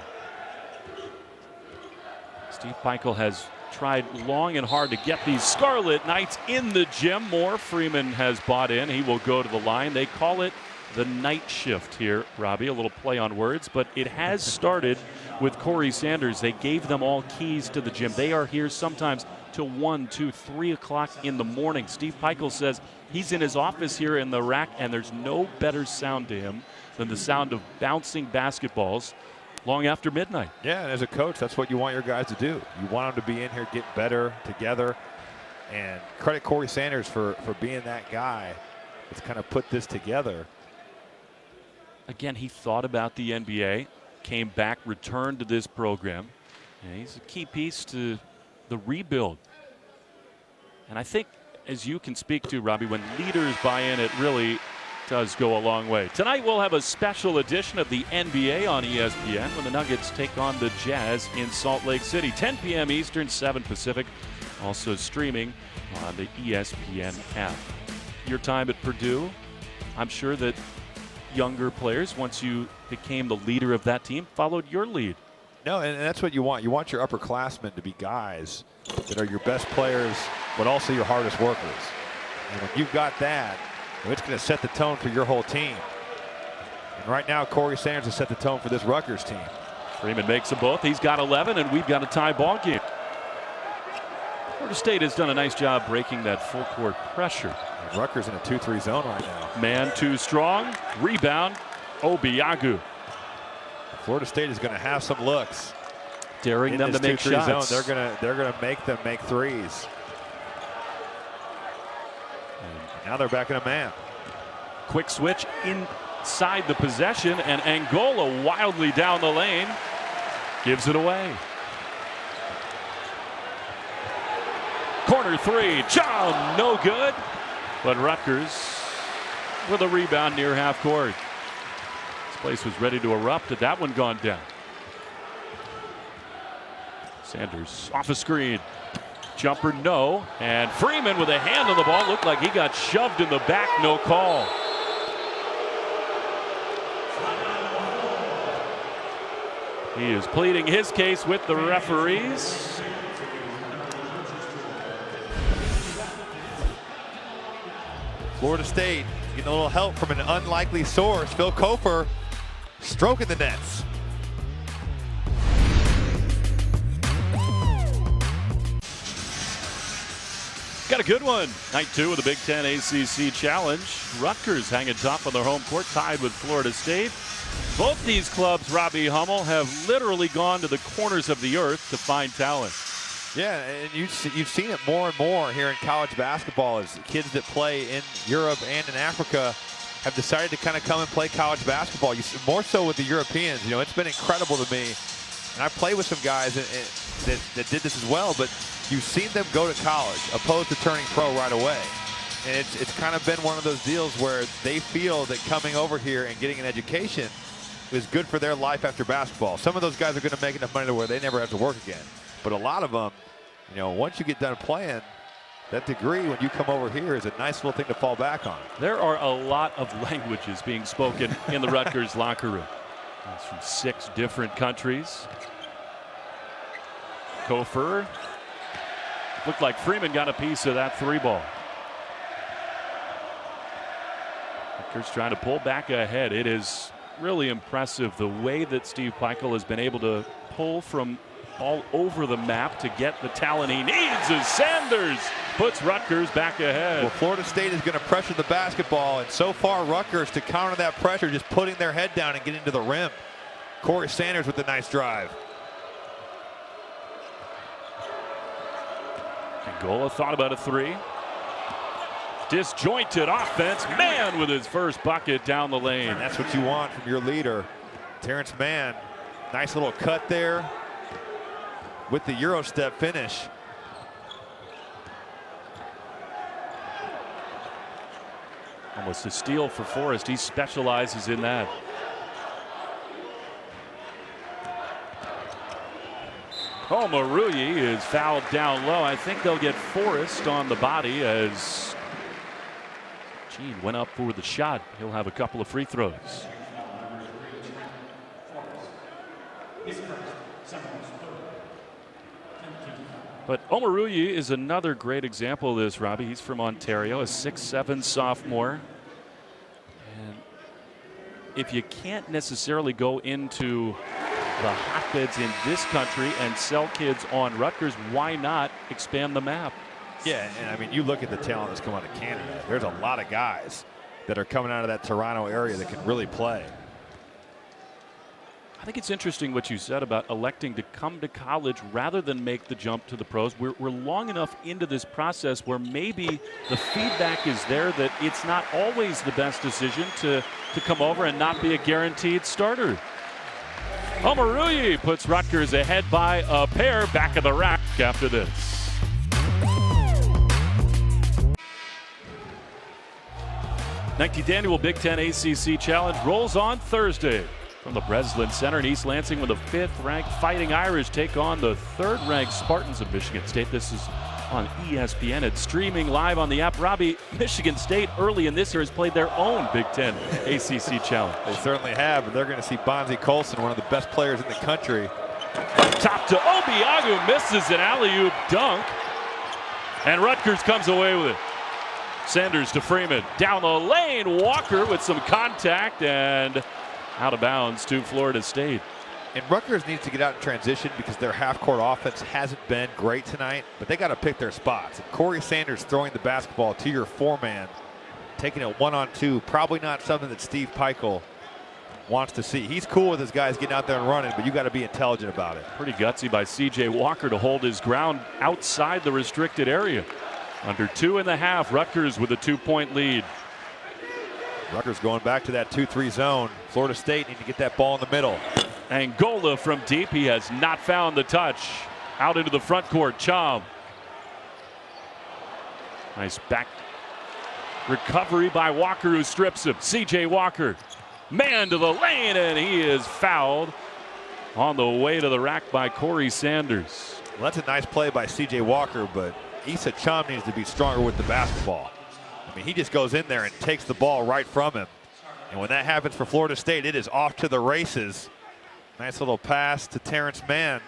Speaker 1: Steve Pikiell has tried long and hard to get these Scarlet Knights in the gym. More. Freeman has bought in. He will go to the line. They call it the night shift here, Robbie. A little play on words, but it has started with Corey Sanders. They gave them all keys to the gym. They are here sometimes till 1, 2, 3 o'clock in the morning. Steve Pikiell says he's in his office here in the rack, and there's no better sound to him than the sound of bouncing basketballs long after midnight.
Speaker 3: Yeah, and as a coach, that's what you want your guys to do. You want them to be in here, get better together. And credit Corey Sanders for being that guy that's kind of put this together.
Speaker 1: Again, he thought about the NBA, came back, returned to this program. And he's a key piece to the rebuild. And I think, as you can speak to, Robbie, when leaders buy in, it really does go a long way. Tonight we'll have a special edition of the NBA on ESPN when the Nuggets take on the Jazz in Salt Lake City. 10 p.m. Eastern, 7 Pacific. Also streaming on the ESPN app. Your time at Purdue, I'm sure that younger players, once you became the leader of that team, followed your lead.
Speaker 3: No, and that's what you want. You want your upperclassmen to be guys that are your best players, but also your hardest workers. And when you've got that, it's going to set the tone for your whole team. And right now, Corey Sanders has set the tone for this Rutgers team.
Speaker 1: Freeman makes them both. He's got 11, and we've got a tie ball game. Florida State has done a nice job breaking that full court pressure.
Speaker 3: And Rutgers in a 2-3 zone right now.
Speaker 1: Man too strong. Rebound, Obiagu.
Speaker 3: Florida State is going to have some looks.
Speaker 1: Daring them to make shots.
Speaker 3: Zone. They're gonna make them make threes. And now they're back in a man.
Speaker 1: Quick switch inside the possession, and Angola wildly down the lane gives it away. Corner 3, John, no good. But Rutgers with a rebound near half court. This place was ready to erupt had that one gone down. Sanders off a screen. Jumper, no. And Freeman with a hand on the ball. Looked like he got shoved in the back. No call. He is pleading his case with the referees.
Speaker 3: Florida State getting a little help from an unlikely source. Phil Cofer stroking the nets.
Speaker 1: Got a good one. Night 2 of the Big Ten ACC Challenge. Rutgers hanging top on their home court, tied with Florida State. Both these clubs, Robbie Hummel, have literally gone to the corners of the earth to find talent.
Speaker 3: Yeah, and you've seen it more and more here in college basketball as kids that play in Europe and in Africa have decided to kind of come and play college basketball. More so with the Europeans. You know, it's been incredible to me. And I played with some guys that did this as well, but you've seen them go to college opposed to turning pro right away. And it's kind of been one of those deals where they feel that coming over here and getting an education is good for their life after basketball. Some of those guys are going to make enough money to where they never have to work again. But a lot of them, you know, once you get done playing, that degree, when you come over here, is a nice little thing to fall back on.
Speaker 1: There are a lot of languages being spoken in the Rutgers locker room. It's from 6 different countries. Cofer. Looked like Freeman got a piece of that 3 ball. Rutgers trying to pull back ahead. It is really impressive the way that Steve Pikiell has been able to pull from all over the map to get the talent he needs as Sanders puts Rutgers back ahead.
Speaker 3: Well, Florida State is going to pressure the basketball, and so far Rutgers, to counter that pressure, just putting their head down and getting to the rim. Corey Sanders with a nice drive.
Speaker 1: Angola thought about a 3. Disjointed offense. Mann with his first bucket down the lane.
Speaker 3: And that's what you want from your leader, Terrence Mann. Nice little cut there with the Euro step finish.
Speaker 1: Almost a steal for Forrest. He specializes in that. Omoruyi is fouled down low. I think they'll get Forrest on the body as Gene went up for the shot. He'll have a couple of free throws. But Omoruyi is another great example of this, Robbie. He's from Ontario, a 6'7" sophomore. And if you can't necessarily go into the hotbeds in this country and sell kids on Rutgers, why not expand the map?
Speaker 3: Yeah, and I mean, you look at the talent that's come out of Canada. There's a lot of guys that are coming out of that Toronto area that can really play.
Speaker 1: I think it's interesting what you said about electing to come to college rather than make the jump to the pros. We're long enough into this process where maybe the feedback is there that it's not always the best decision to come over and not be a guaranteed starter. Omoruyi puts Rutgers ahead by a pair. Back of the rack after this. '19th annual Big Ten ACC Challenge rolls on Thursday from the Breslin Center in East Lansing, when the 5th-ranked Fighting Irish take on the 3rd-ranked Spartans of Michigan State. This is on ESPN. It's streaming live on the app. Robbie, Michigan State early in this year has played their own Big Ten ACC Challenge.
Speaker 3: They certainly have, but they're going to see Bonzie Colson, one of the best players in the country.
Speaker 1: Top to Obiagu, misses an alley-oop dunk, and Rutgers comes away with it. Sanders to Freeman, down the lane, Walker with some contact and out of bounds to Florida State.
Speaker 3: And Rutgers needs to get out in transition because their half-court offense hasn't been great tonight, but they got to pick their spots. And Corey Sanders throwing the basketball to your 4-man, taking it 1-on-2, probably not something that Steve Pikiell wants to see. He's cool with his guys getting out there and running, but you got to be intelligent about it.
Speaker 1: Pretty gutsy by C.J. Walker to hold his ground outside the restricted area. Under 2.5, Rutgers with a 2-point lead.
Speaker 3: Rutgers going back to that 2-3 zone. Florida State need to get that ball in the middle.
Speaker 1: Angola from deep. He has not found the touch. Out into the front court, Chom. Nice back recovery by Walker, who strips him. C.J. Walker, man to the lane, and he is fouled on the way to the rack by Corey Sanders.
Speaker 3: Well, that's a nice play by C.J. Walker, but Issa Chom needs to be stronger with the basketball. I mean, he just goes in there and takes the ball right from him. And when that happens for Florida State, it is off to the races. Nice little pass to Terrence Mann.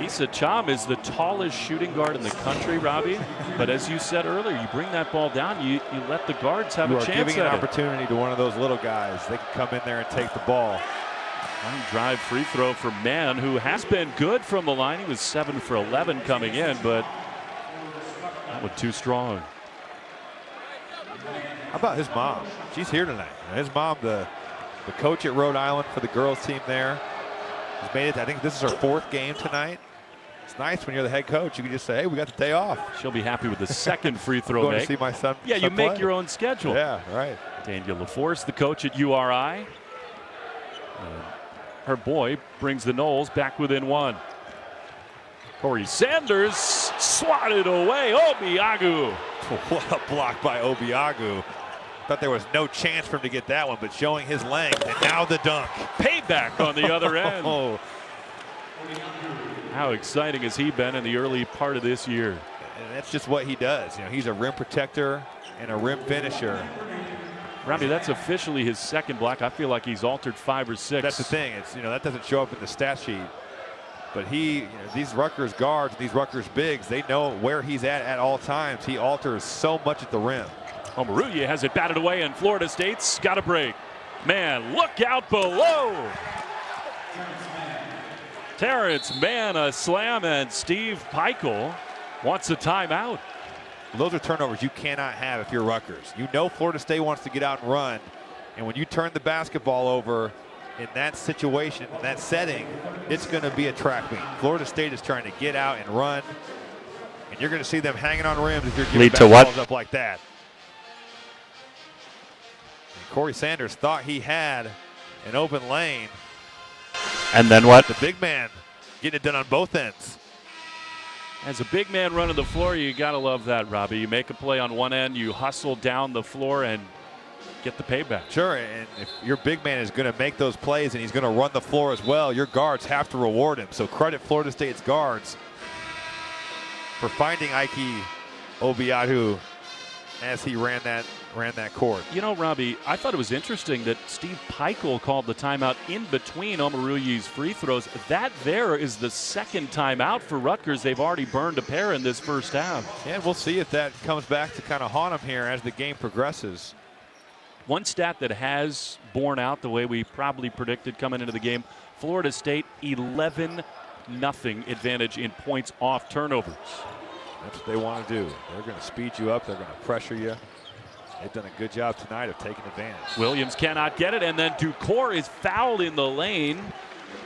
Speaker 1: Issa Chom is the tallest shooting guard in the country, Robbie. But as you said earlier, you bring that ball down, you let the guards have a chance at it.
Speaker 3: You are giving an opportunity to one of those little guys. They can come in there and take the ball.
Speaker 1: One drive free throw for Mann, who has been good from the line. He was 7 for 11 coming in, but that was too strong.
Speaker 3: How about his mom? She's here tonight. His mom, the coach at Rhode Island for the girls team there, has made it. I think this is her 4th game tonight. It's nice when you're the head coach. You can just say, hey, we got the day off.
Speaker 1: She'll be happy with the second free throw
Speaker 3: Going
Speaker 1: make.
Speaker 3: to see my son.
Speaker 1: Yeah, you make your own schedule.
Speaker 3: Yeah, right.
Speaker 1: Danielle LaForce, the coach at URI. Her boy brings the Noles back within one. Corey Sanders swatted away. Obiagu.
Speaker 3: What a block by Obiagu. Thought there was no chance for him to get that one, but showing his length, and now the dunk.
Speaker 1: Payback on the other end.
Speaker 3: Oh.
Speaker 1: How exciting has he been in the early part of this year?
Speaker 3: And that's just what he does. You know, he's a rim protector and a rim finisher.
Speaker 1: Robbie, that's officially his second block. I feel like he's altered 5 or 6.
Speaker 3: That's the thing. It's, you know, that doesn't show up in the stat sheet. But he, you know, these Rutgers guards, these Rutgers bigs, they know where he's at all times. He alters so much at the rim.
Speaker 1: Omoruyi has it batted away, and Florida State's got a break. Man, look out below. Terrence Mann a slam, and Steve Pikiell wants a timeout.
Speaker 3: Those are turnovers you cannot have if you're Rutgers. You know Florida State wants to get out and run, and when you turn the basketball over in that situation, in that setting, it's going to be a track meet. Florida State is trying to get out and run, and you're going to see them hanging on rims if you're giving basketballs up like that. And Corey Sanders thought he had an open lane.
Speaker 1: And then what?
Speaker 3: The big man getting it done on both ends.
Speaker 1: As a big man running the floor, you got to love that, Robbie. You make a play on one end, you hustle down the floor and get the payback.
Speaker 3: Sure, and if your big man is going to make those plays and he's going to run the floor as well, your guards have to reward him. So credit Florida State's guards for finding Ike Obiagu as he ran that court.
Speaker 1: You know, Robbie, I thought it was interesting that Steve Pikiell called the timeout in between Omoruyi's free throws. That there is the second timeout for Rutgers. They've already burned a pair in this first half.
Speaker 3: Yeah, we'll see if that comes back to kind of haunt them here as the game progresses.
Speaker 1: One stat that has borne out the way we probably predicted coming into the game, Florida State 11-0 advantage in points off turnovers.
Speaker 3: That's what they want to do. They're going to speed you up. They're going to pressure you. They've done a good job tonight of taking advantage.
Speaker 1: Williams cannot get it, and then Ducour is fouled in the lane.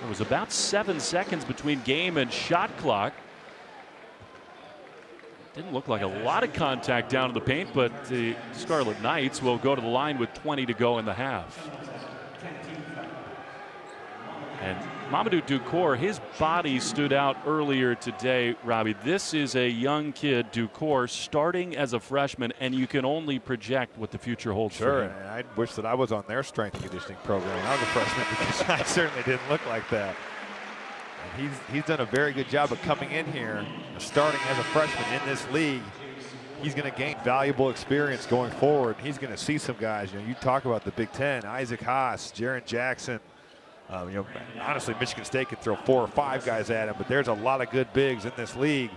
Speaker 1: There was about 7 seconds between game and shot clock. Didn't look like a lot of contact down in the paint, but the Scarlet Knights will go to the line with 20 to go in the half. And Mamadou Ducour, his body stood out earlier today, Robbie. This is a young kid, Ducour, starting as a freshman, and you can only project what the future holds for him.
Speaker 3: Sure, and I wish that I was on their strength and conditioning program when I was a freshman, because I certainly didn't look like that. And he's done a very good job of coming in here, starting as a freshman in this league. He's going to gain valuable experience going forward. He's going to see some guys. You know, you talk about the Big Ten, Isaac Haas, Jaren Jackson. You know, honestly, Michigan State could throw 4 or 5 guys at him, but there's a lot of good bigs in this league.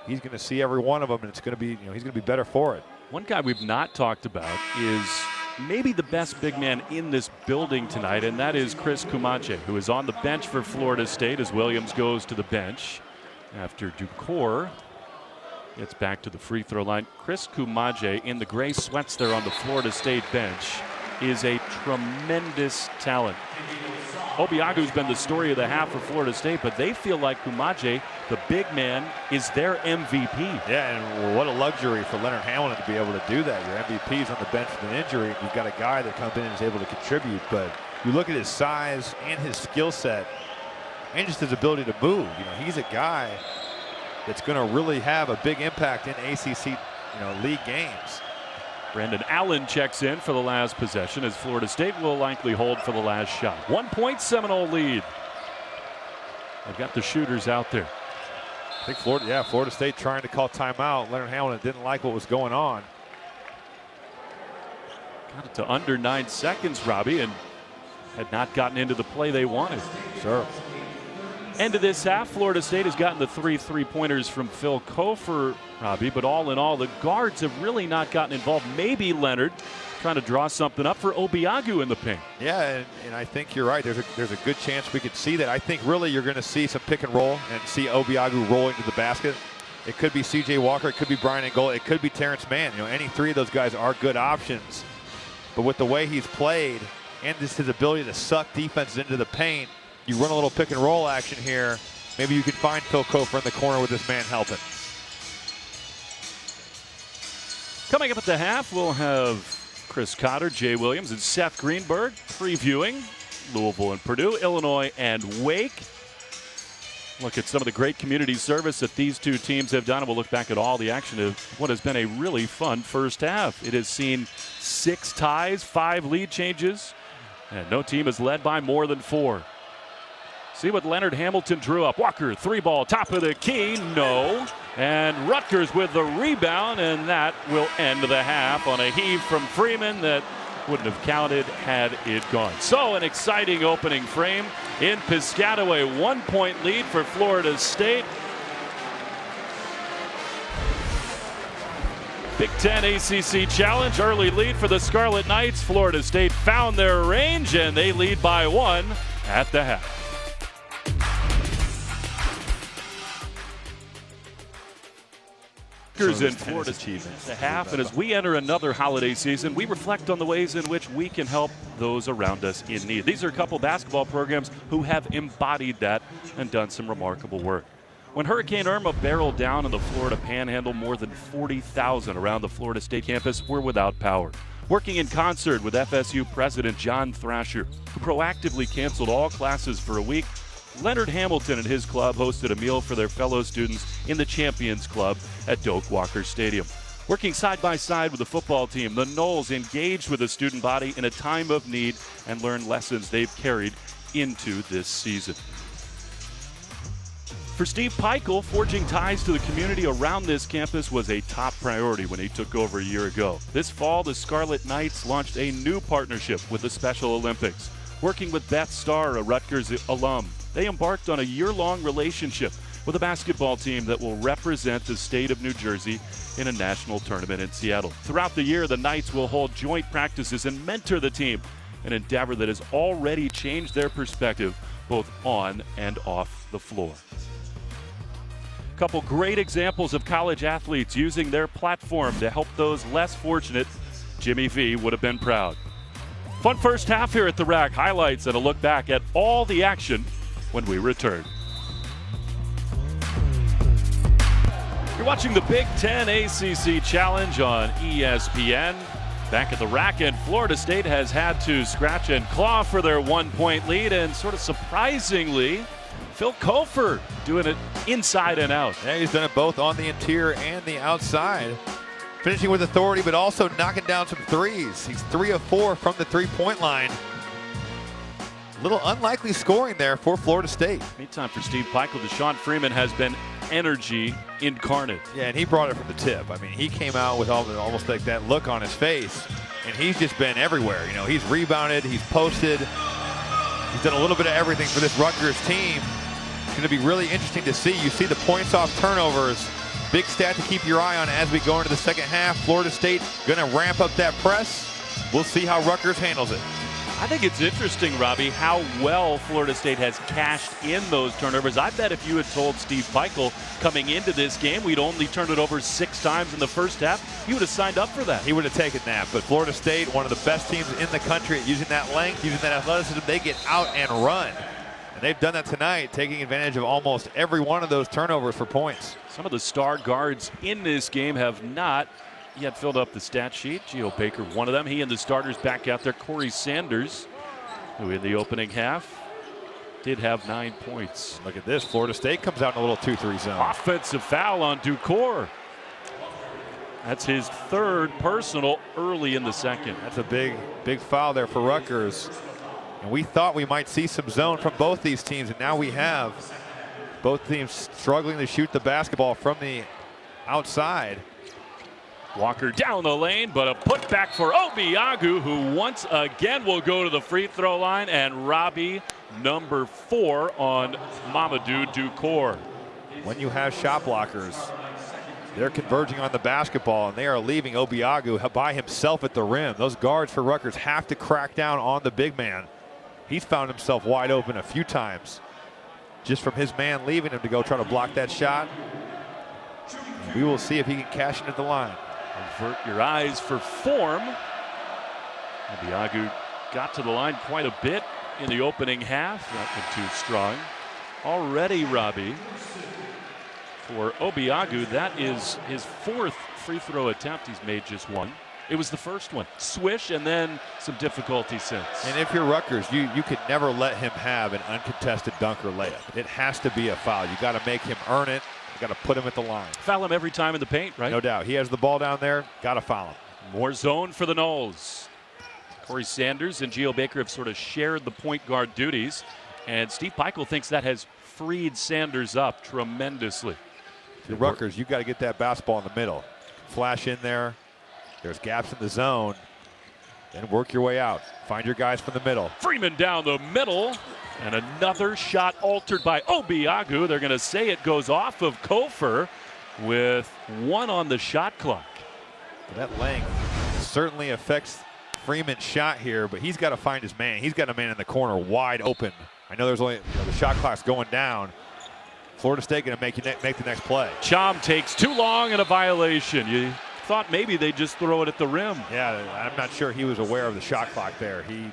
Speaker 3: He's going to see every one of them, and it's going to be, you know, he's going to be better for it.
Speaker 1: One guy we've not talked about is maybe the best big man in this building tonight, and that is Chris Kumache, who is on the bench for Florida State as Williams goes to the bench after Ducour gets back to the free throw line. Chris Kumache in the gray sweats there on the Florida State bench is a tremendous talent. Obiagu's been the story of the half for Florida State, but they feel like Kumache, the big man, is their MVP.
Speaker 3: Yeah, and what a luxury for Leonard Hamilton to be able to do that. Your MVP's on the bench with an injury, and you've got a guy that comes in and is able to contribute. But you look at his size and his skill set and just his ability to move. You know, he's a guy that's going to really have a big impact in ACC, league games.
Speaker 1: Brandon Allen checks in for the last possession as Florida State will likely hold for the last shot. 1 point Seminole lead. They've got the shooters out there.
Speaker 3: I think Florida State trying to call timeout. Leonard Hamilton didn't like what was going on.
Speaker 1: Got it to under 9 seconds, Robbie, and had not gotten into the play they wanted.
Speaker 3: Sure.
Speaker 1: End of this half, Florida State has gotten the 3 three-pointers from Phil Cofer, Robbie, but all in all, the guards have really not gotten involved. Maybe Leonard trying to draw something up for Obiagu in the paint.
Speaker 3: Yeah, and I think you're right. There's a good chance we could see that. I think really you're going to see some pick and roll and see Obiagu rolling to the basket. It could be C.J. Walker. It could be Brian Angola. It could be Terrence Mann. Any 3 of those guys are good options. But with the way he's played and just his ability to suck defenses into the paint, you run a little pick and roll action here, maybe you can find Phil Cofer in the corner with this man helping.
Speaker 1: Coming up at the half, we'll have Chris Cotter, Jay Williams, and Seth Greenberg previewing Louisville and Purdue, Illinois and Wake. Look at some of the great community service that these two teams have done, and we'll look back at all the action of what has been a really fun first half. It has seen 6 ties, 5 lead changes, and no team is led by more than 4. See what Leonard Hamilton drew up. Walker, 3-ball, top of the key, no. And Rutgers with the rebound, and that will end the half on a heave from Freeman that wouldn't have counted had it gone. So an exciting opening frame in Piscataway. 1-point lead for Florida State. Big Ten ACC Challenge, early lead for the Scarlet Knights. Florida State found their range, and they lead by 1 at the half. In Florida's achievements the half, and as we enter another holiday season, we reflect on the ways in which we can help those around us in need. These are a couple basketball programs who have embodied that and done some remarkable work. When Hurricane Irma barreled down in the Florida Panhandle, more than 40,000 around the Florida State campus were without power. Working in concert with FSU President John Thrasher, who proactively canceled all classes for a week, Leonard Hamilton and his club hosted a meal for their fellow students in the Champions Club at Doak Walker Stadium. Working side by side with the football team, the Noles engaged with the student body in a time of need and learned lessons they've carried into this season. For Steve Pikiell, forging ties to the community around this campus was a top priority when he took over a year ago. This fall, the Scarlet Knights launched a new partnership with the Special Olympics. Working with Beth Starr, a Rutgers alum, they embarked on a year-long relationship with a basketball team that will represent the state of New Jersey in a national tournament in Seattle. Throughout the year, the Knights will hold joint practices and mentor the team, an endeavor that has already changed their perspective both on and off the floor. A couple great examples of college athletes using their platform to help those less fortunate. Jimmy V would have been proud. Fun first half here at the Rack. Highlights and a look back at all the action when we return. You're watching the Big Ten ACC Challenge on ESPN. Back at the Rack, and Florida State has had to scratch and claw for their 1-point lead, and sort of surprisingly, Phil Cofer doing it inside and out.
Speaker 3: Yeah, he's done it both on the interior and the outside. Finishing with authority, but also knocking down some threes. He's 3 of 4 from the three-point line. Little unlikely scoring there for Florida State.
Speaker 1: Meantime for Steve Pikiell, Deshawn Freeman has been energy incarnate.
Speaker 3: Yeah, and he brought it from the tip. I mean, he came out with almost like that look on his face, and he's just been everywhere. You know, he's rebounded, he's posted, he's done a little bit of everything for this Rutgers team. It's going to be really interesting to see. You see the points off turnovers. Big stat to keep your eye on as we go into the second half. Florida State going to ramp up that press. We'll see how Rutgers handles it.
Speaker 1: I think it's interesting, Robbie, how well Florida State has cashed in those turnovers. I bet if you had told Steve Pikiell coming into this game we'd only turned it over 6 times in the first half, he would have signed up for that.
Speaker 3: He would have taken that. But Florida State, one of the best teams in the country at using that length, using that athleticism, they get out and run. And they've done that tonight, taking advantage of almost every one of those turnovers for points.
Speaker 1: Some of the star guards in this game have not yet filled up the stat sheet. Geo Baker, one of them. He and the starters back out there. Corey Sanders, who in the opening half did have 9 points.
Speaker 3: Look at this. Florida State comes out in a little 2-3 zone.
Speaker 1: Offensive foul on Ducour. That's his 3rd personal early in the second.
Speaker 3: That's a big foul there for Rutgers. And we thought we might see some zone from both these teams, and now we have. Both teams struggling to shoot the basketball from the outside.
Speaker 1: Walker down the lane, but a putback for Obiagu, who once again will go to the free throw line, and Robbie, number 4 on Mamadou Ducour.
Speaker 3: When you have shot blockers, they're converging on the basketball, and they are leaving Obiagu by himself at the rim. Those guards for Rutgers have to crack down on the big man. He's found himself wide open a few times just from his man leaving him to go try to block that shot. And we will see if he can cash into the line.
Speaker 1: Avert your eyes for form. Obiagu got to the line quite a bit in the opening half. Not been too strong. already, Robbie, for Obiagu. That is his 4th free throw attempt. He's made just 1. It was the first one. Swish and then some difficulty since.
Speaker 3: And if you're Rutgers, you could never let him have an uncontested dunk or layup. It has to be a foul. You got to make him earn it. You got to put him at the line.
Speaker 1: Foul him every time in the paint, right?
Speaker 3: No doubt. He has the ball down there. Got to foul him.
Speaker 1: More zone for the Noles. Corey Sanders and Geo Baker have sort of shared the point guard duties. And Steve Pikiell thinks that has freed Sanders up tremendously.
Speaker 3: To Rutgers, you got to get that basketball in the middle. Flash in there. There's gaps in the zone. Then work your way out. Find your guys from the middle.
Speaker 1: Freeman down the middle. And another shot altered by Obiagu. They're going to say it goes off of Cofer with 1 on the shot clock.
Speaker 3: That length certainly affects Freeman's shot here, but he's got to find his man. He's got a man in the corner wide open. I know there's only the shot clock's going down. Florida State going to make the next play.
Speaker 1: Chom takes too long and a violation. You thought maybe they just throw it at the rim.
Speaker 3: Yeah, I'm not sure he was aware of the shot clock there. He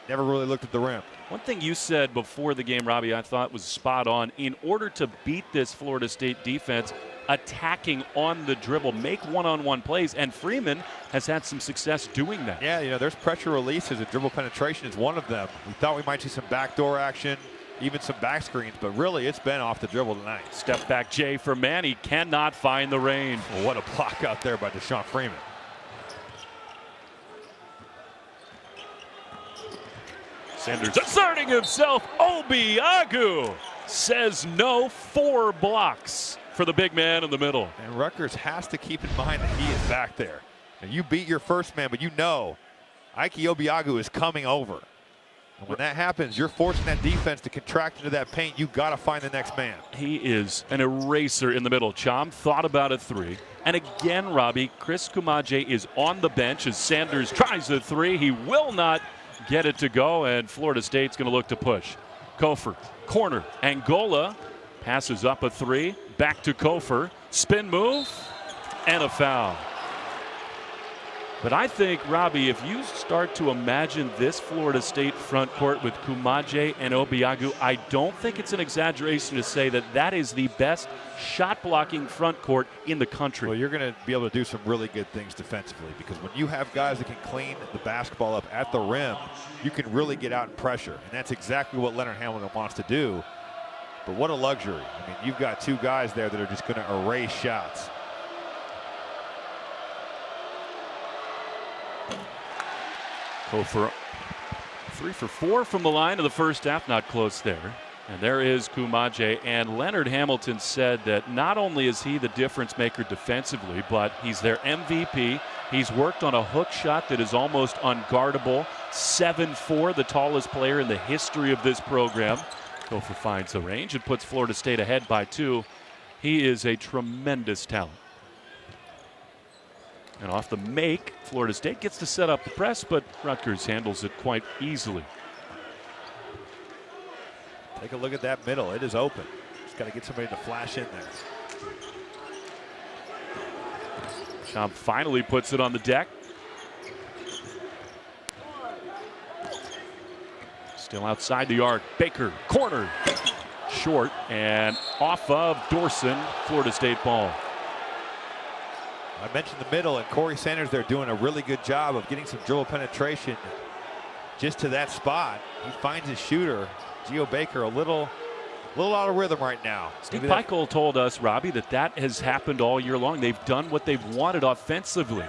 Speaker 3: never really looked at the rim.
Speaker 1: One thing you said before the game, Robbie, I thought was spot on. In order to beat this Florida State defense, attacking on the dribble, make one-on-one plays, and Freeman has had some success doing that.
Speaker 3: Yeah, there's pressure releases and dribble penetration is one of them. We thought we might see some backdoor action, even some back screens, but really it's been off the dribble tonight.
Speaker 1: Step back Jay for Manny, cannot find the range.
Speaker 3: Well, what a block out there by Deshawn Freeman.
Speaker 1: Sanders asserting himself. Obiagu says no. 4 blocks for the big man in the middle.
Speaker 3: And Rutgers has to keep in mind that he is back there. And you beat your first man, but you know Ike Obiagu is coming over. And when that happens, you're forcing that defense to contract into that paint. You got to find the next man.
Speaker 1: He is an eraser in the middle. Chom thought about a 3. And again, Robbie, Chris Kumaje is on the bench as Sanders tries the 3. He will not get it to go, and Florida State's going to look to push. Cofer, corner, Angola passes up a 3. Back to Cofer, spin move, and a foul. But I think, Robbie, if you start to imagine this Florida State front court with Kumaje and Obiagu, I don't think it's an exaggeration to say that that is the best shot-blocking front court in the country.
Speaker 3: Well, you're going to be able to do some really good things defensively, because when you have guys that can clean the basketball up at the rim, you can really get out in pressure. And that's exactly what Leonard Hamilton wants to do. But what a luxury. I mean, you've got 2 guys there that are just going to erase shots.
Speaker 1: Cofer 3 for 4 from the line of the first half, not close there. And there is Kumaje. And Leonard Hamilton said that not only is he the difference maker defensively, but he's their MVP. He's worked on a hook shot that is almost unguardable. 7'4", the tallest player in the history of this program. Cofer finds the range and puts Florida State ahead by 2. He is a tremendous talent. And off the make, Florida State gets to set up the press, but Rutgers handles it quite easily.
Speaker 3: Take a look at that middle. It is open. Just got to get somebody to flash in there.
Speaker 1: Chom finally puts it on the deck. Still outside the arc. Baker, corner, short, and off of Dorson. Florida State ball.
Speaker 3: I mentioned the middle, and Corey Sanders there doing a really good job of getting some dribble penetration just to that spot. He finds his shooter. Geo Baker a little out of rhythm right now.
Speaker 1: Steve Pikiell told us, Robbie, that has happened all year long. They've done what they've wanted offensively.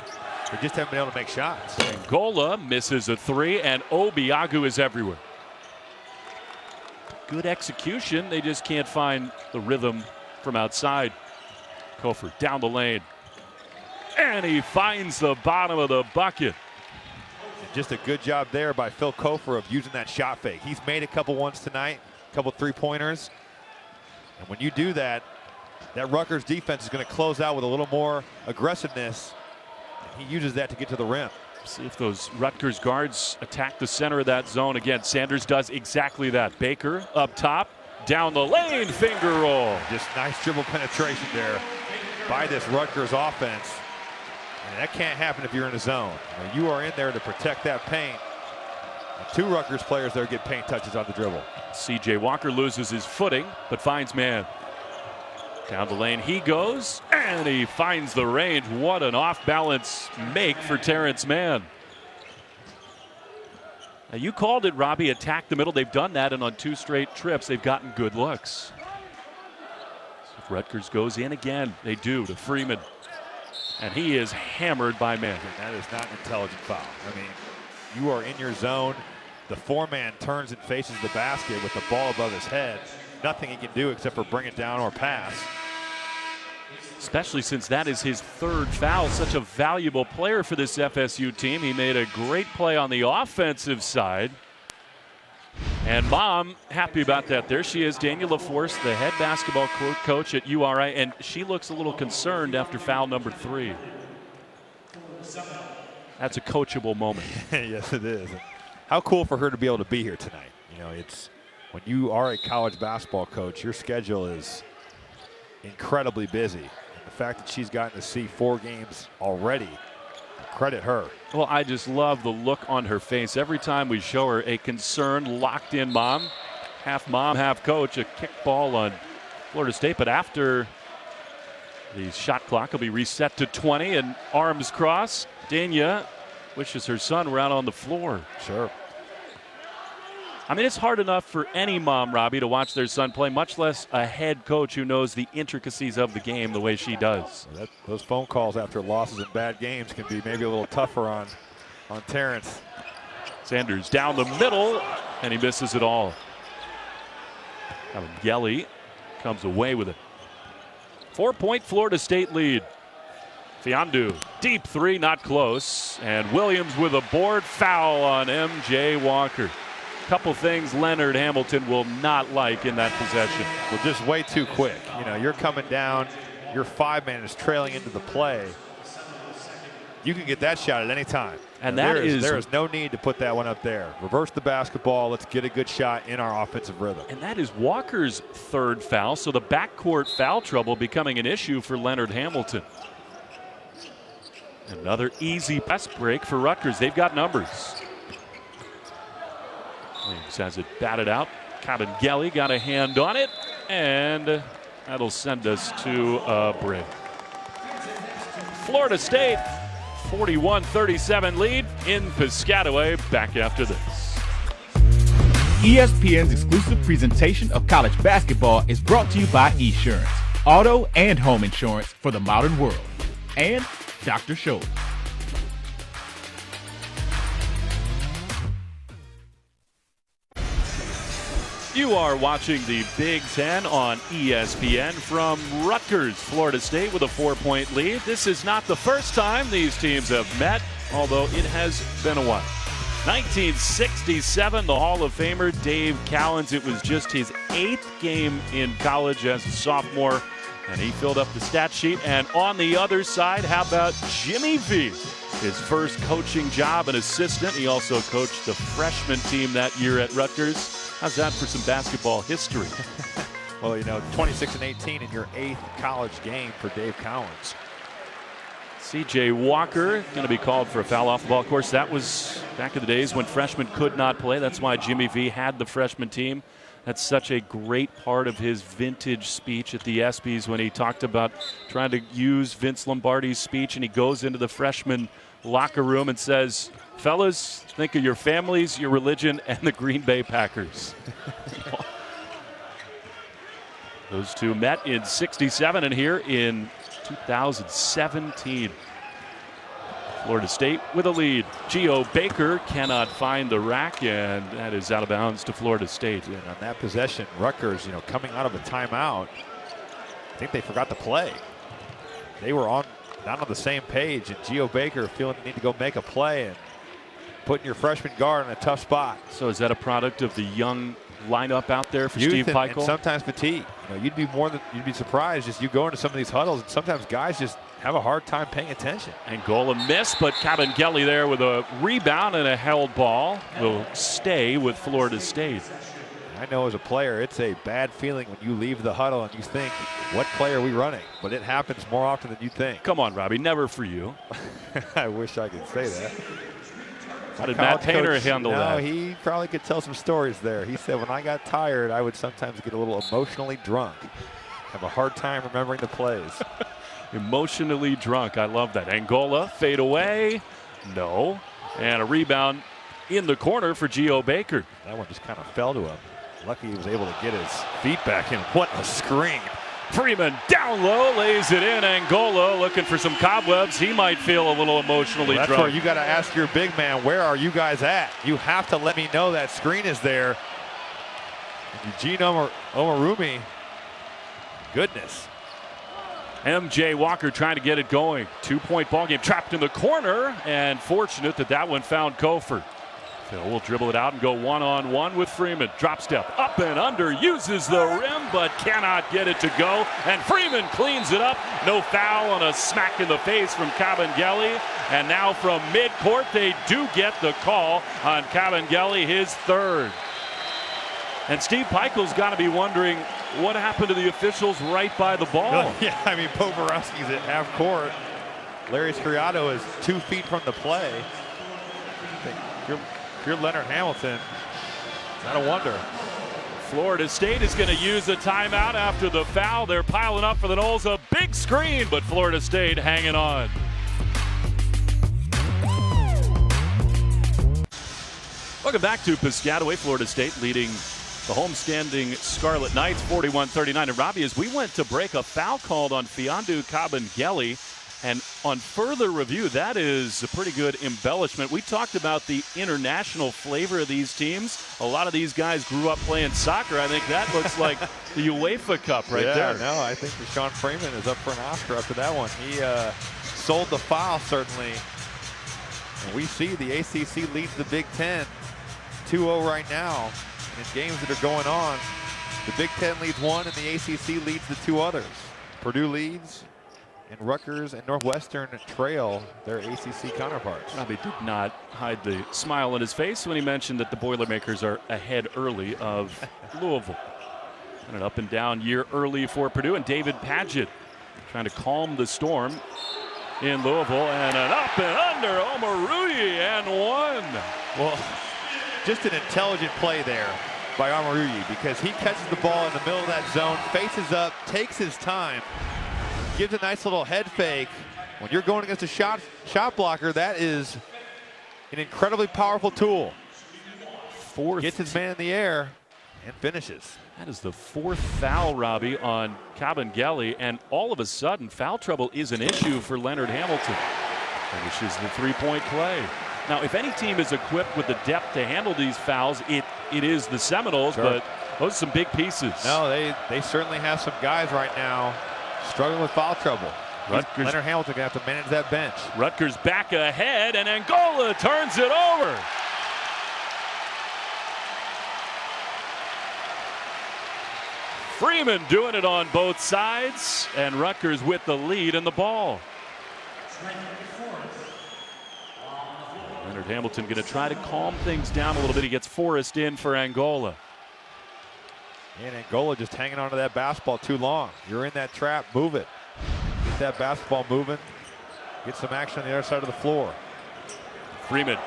Speaker 3: They just haven't been able to make shots.
Speaker 1: Angola misses a 3, and Obiagu is everywhere. Good execution. They just can't find the rhythm from outside. Cofer down the lane. And he finds the bottom of the bucket.
Speaker 3: And just a good job there by Phil Cofer of using that shot fake. He's made a couple ones tonight, a couple 3-pointers. And when you do that, that Rutgers defense is going to close out with a little more aggressiveness. And he uses that to get to the rim.
Speaker 1: See if those Rutgers guards attack the center of that zone again. Sanders does exactly that. Baker up top, down the lane, finger roll.
Speaker 3: Just nice dribble penetration there by this Rutgers offense. And that can't happen if you're in a zone. You are in there to protect that paint. And 2 Rutgers players there get paint touches on the dribble.
Speaker 1: C.J. Walker loses his footing, but finds man. Down the lane he goes, and he finds the range. What an off-balance make for Terrence Mann. Now you called it, Robbie, attack the middle. They've done that, and on 2 straight trips, they've gotten good looks. If Rutgers goes in again, they do to Freeman. And he is hammered by Mann.
Speaker 3: That is not an intelligent foul. I mean, you are in your zone. The 4-man turns and faces the basket with the ball above his head. Nothing he can do except for bring it down or pass.
Speaker 1: Especially since that is his 3rd foul. Such a valuable player for this FSU team. He made a great play on the offensive side. And Mom, happy about that there. She is Daniel LaForce, the head basketball coach at URI, and she looks a little concerned after foul number 3. That's a coachable moment.
Speaker 3: Yes, it is. How cool for her to be able to be here tonight. You know, it's when you are a college basketball coach, your schedule is incredibly busy. And the fact that she's gotten to see 4 games already, credit her.
Speaker 1: Well, I just love the look on her face every time we show her a concerned, locked-in mom, half coach, a kick ball on Florida State. But after the shot clock will be reset to 20 and arms crossed, Dania wishes her son were out on the floor.
Speaker 3: Sure.
Speaker 1: I mean, it's hard enough for any mom, Robbie, to watch their son play, much less a head coach who knows the intricacies of the game the way she does.
Speaker 3: Those phone calls after losses and bad games can be maybe a little tougher on Terrence.
Speaker 1: Sanders down the middle, and he misses it all. Gelly comes away with it. 4-point Florida State lead. Fiondu, deep 3, not close. And Williams with a board foul on M.J. Walker. Couple things Leonard Hamilton will not like in that possession.
Speaker 3: Well, just way too quick. You know, you're coming down, your 5-man is trailing into the play. You can get that shot at any time.
Speaker 1: And
Speaker 3: there is no need to put that one up there. Reverse the basketball. Let's get a good shot in our offensive rhythm.
Speaker 1: And that is Walker's 3rd foul, so the backcourt foul trouble becoming an issue for Leonard Hamilton. Another easy pass break for Rutgers. They've got numbers. Williams has it batted out. Gelly got a hand on it, and that'll send us to a break. Florida State, 41-37 lead in Piscataway. Back after this.
Speaker 4: ESPN's exclusive presentation of college basketball is brought to you by Esurance, auto and home insurance for the modern world, and Dr. Scholl.
Speaker 1: You are watching the Big Ten on ESPN from Rutgers, Florida State with a 4-point lead. This is not the first time these teams have met, although it has been a while. 1967, the Hall of Famer Dave Cowens. It was just his 8th game in college as a sophomore, and he filled up the stat sheet. And on the other side, how about Jimmy V? His first coaching job, an assistant. He also coached the freshman team that year at Rutgers. How's that for some basketball history?
Speaker 3: Well, you know, 26-18 in your 8th college game for Dave Cowens.
Speaker 1: C.J. Walker going to be called for a foul off the ball. Of course, that was back in the days when freshmen could not play. That's why Jimmy V had the freshman team. That's such a great part of his vintage speech at the ESPYs when he talked about trying to use Vince Lombardi's speech, and he goes into the freshman locker room and says, "Fellas, think of your families, your religion, and the Green Bay Packers." Those two met in '67 and here in 2017. Florida State with a lead. Geo Baker cannot find the rack, and that is out of bounds to Florida State.
Speaker 3: And on that possession, Rutgers, you know, coming out of a timeout, I think they forgot to play. They were not on the same page, and Geo Baker feeling the need to go make a play and putting your freshman guard in a tough spot.
Speaker 1: So is that a product of the young lineup out there for
Speaker 3: Youth
Speaker 1: Steve Pikiell?
Speaker 3: And sometimes fatigue. You know, you'd be surprised just you go into some of these huddles, and sometimes guys just have a hard time paying attention.
Speaker 1: Angola missed, but Gelly there with a rebound and a held ball will stay with Florida State.
Speaker 3: I know as a player, it's a bad feeling when you leave the huddle and you think, what play are we running? But it happens more often than you think.
Speaker 1: Come on, Robbie, never for you.
Speaker 3: I wish I could say that.
Speaker 1: How did Matt Painter handle that?
Speaker 3: He probably could tell some stories there. He said, when I got tired, I would sometimes get a little emotionally drunk. Have a hard time remembering the plays.
Speaker 1: Emotionally drunk. I love that. Angola, fade away. No. And a rebound in the corner for Geo Baker.
Speaker 3: That one just kind of fell to him. Lucky he was able to get his feet back in. What a screen.
Speaker 1: Freeman down low, lays it in. Angola looking for some cobwebs. He might feel a little emotionally
Speaker 3: That's
Speaker 1: drunk.
Speaker 3: where you got to ask your big man, where are you guys at? You have to let me know that screen is there. Eugene Omoruyi. Goodness.
Speaker 1: MJ Walker trying to get it going. 2-point ball game, trapped in the corner, and fortunate that one found Cofer. Phil will dribble it out and go one-on-one with Freeman. Drop step up and under, uses the rim, but cannot get it to go. And Freeman cleans it up. No foul on a smack in the face from Kabengele. And now from midcourt, they do get the call on Kabengele, his third. And Steve Pikiell's got to be wondering what happened to the officials right by the ball.
Speaker 3: Yeah, I mean, Poborowski's at half court. Larry Scriato is 2 feet from the play. If you're Leonard Hamilton, I don't wonder.
Speaker 1: Florida State is going to use a timeout after the foul. They're piling up for the Noles. A big screen, but Florida State hanging on. Welcome back to Piscataway. Florida State leading the homestanding Scarlet Knights 41-39. And Robbie, as we went to break, a foul called on Mfiondu Kabengele. And on further review, that is a pretty good embellishment. We talked about the international flavor of these teams. A lot of these guys grew up playing soccer. I think that looks like the UEFA Cup right there.
Speaker 3: No, I think Deshawn Freeman is up for an Oscar after that one. He sold the foul, certainly. And we see the ACC leads the Big Ten 2-0 right now. In games that are going on, the Big Ten leads one and the ACC leads the 2 others. Purdue leads, and Rutgers and Northwestern trail their ACC counterparts.
Speaker 1: Robbie did not hide the smile on his face when he mentioned that the Boilermakers are ahead early of Louisville. And an up and down year early for Purdue, and David Padgett trying to calm the storm in Louisville, and an up and under Omoruyi and one.
Speaker 3: Well, just an intelligent play there by Omoruyi, because he catches the ball in the middle of that zone, faces up, takes his time, gives a nice little head fake. When you're going against a shot blocker, that is an incredibly powerful tool. Gets his man in the air and finishes.
Speaker 1: That is the 4th foul, Robbie, on Kabengele, and all of a sudden foul trouble is an issue for Leonard Hamilton. Finishes the 3-point play. Now, if any team is equipped with the depth to handle these fouls, it is the Seminoles,
Speaker 3: sure.
Speaker 1: But those are some big pieces.
Speaker 3: No, they certainly have some guys right now struggling with foul trouble. Leonard Hamilton going to have to manage that bench.
Speaker 1: Rutgers back ahead, and Angola turns it over. Freeman doing it on both sides, and Rutgers with the lead in the ball. Leonard Hamilton going to try to calm things down a little bit. He gets Forrest in for Angola.
Speaker 3: And Angola just hanging onto that basketball too long. You're in that trap, move it. Get that basketball moving. Get some action on the other side of the floor.
Speaker 1: Freeman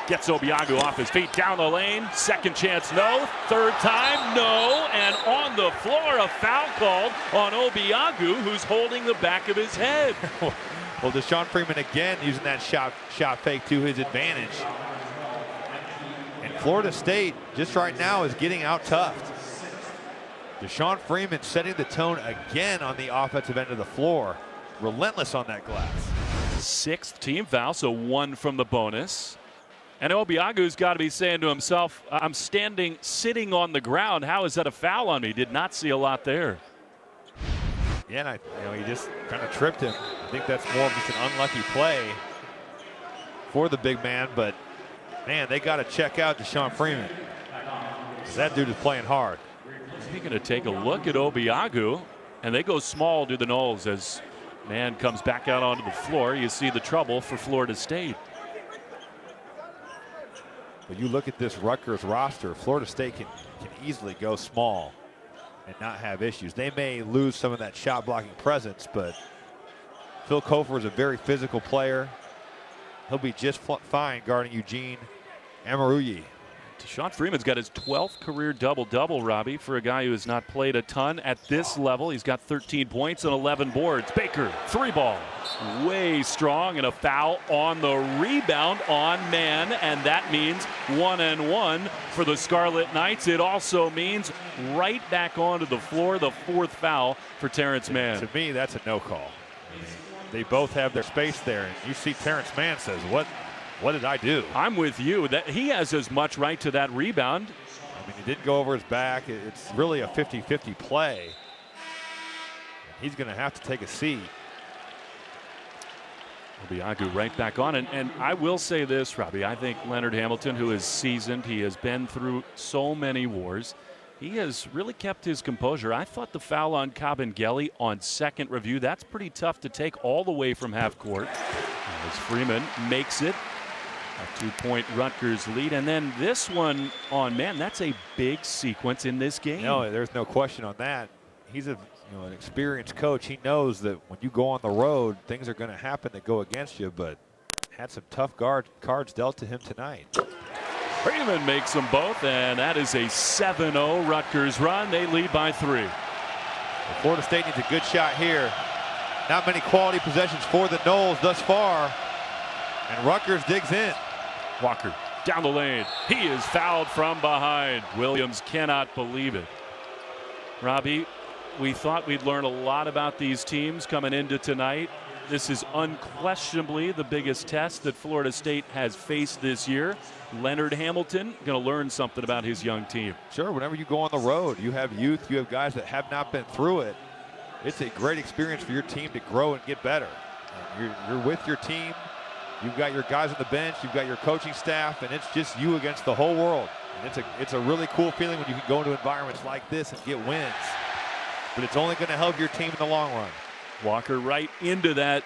Speaker 1: gets Obiagu off his feet, down the lane. Second chance, no. Third time, no. And on the floor, a foul called on Obiagu, who's holding the back of his head.
Speaker 3: Well, Deshawn Freeman again using that shot fake to his advantage. And Florida State just right now is getting out-toughed. Deshawn Freeman setting the tone again on the offensive end of the floor. Relentless on that glass.
Speaker 1: 6th team foul, so 1 from the bonus. And Obiagu's got to be saying to himself, I'm sitting on the ground. How is that a foul on me? Did not see a lot there.
Speaker 3: Yeah, and he just kind of tripped him. I think that's more of just an unlucky play for the big man, but man, they got to check out Deshawn Freeman. That dude is playing hard.
Speaker 1: They're going to take a look at Obiagu, and they go small to the Noles as man comes back out onto the floor. You see the trouble for Florida State.
Speaker 3: But you look at this Rutgers roster, Florida State can easily go small and not have issues. They may lose some of that shot blocking presence, but Phil Cofer is a very physical player. He'll be just fine guarding Eugene Omoruyi.
Speaker 1: Deshawn Freeman's got his 12th career double-double, Robbie, for a guy who has not played a ton at this level. He's got 13 points and 11 boards. Baker, 3-ball. Way strong, and a foul on the rebound on man, and that means 1-and-1 for the Scarlet Knights. It also means right back onto the floor, the 4th foul for Terrence Mann.
Speaker 3: To me, that's a no call. They both have their space there, and you see Terrence Mann says, what did I do?
Speaker 1: I'm with you. That he has as much right to that rebound.
Speaker 3: I mean, he didn't go over his back. It's really a 50-50 play. He's going to have to take a seat.
Speaker 1: Obiagu right back on. And I will say this, Robbie. I think Leonard Hamilton, who is seasoned, he has been through so many wars. He has really kept his composure. I thought the foul on Kabengele on second review, that's pretty tough to take all the way from half court. As Freeman makes it. A 2-point Rutgers lead. And then this one on man, that's a big sequence in this game.
Speaker 3: No, there's no question on that. He's an experienced coach. He knows that when you go on the road, things are going to happen that go against you, but had some tough cards dealt to him tonight.
Speaker 1: Freeman makes them both, and that is a 7-0 Rutgers run. They lead by 3.
Speaker 3: Well, Florida State needs a good shot here. Not many quality possessions for the Noles thus far. And Rutgers digs in.
Speaker 1: Walker down the lane. He is fouled from behind. Williams cannot believe it. Robbie, we thought we'd learn a lot about these teams coming into tonight. This is unquestionably the biggest test that Florida State has faced this year. Leonard Hamilton going to learn something about his young team.
Speaker 3: Sure, whenever you go on the road, you have youth, you have guys that have not been through it. It's a great experience for your team to grow and get better. You're with your team. You've got your guys on the bench. You've got your coaching staff, and it's just you against the whole world. And it's a really cool feeling when you can go into environments like this and get wins. But it's only going to help your team in the long run.
Speaker 1: Walker right into that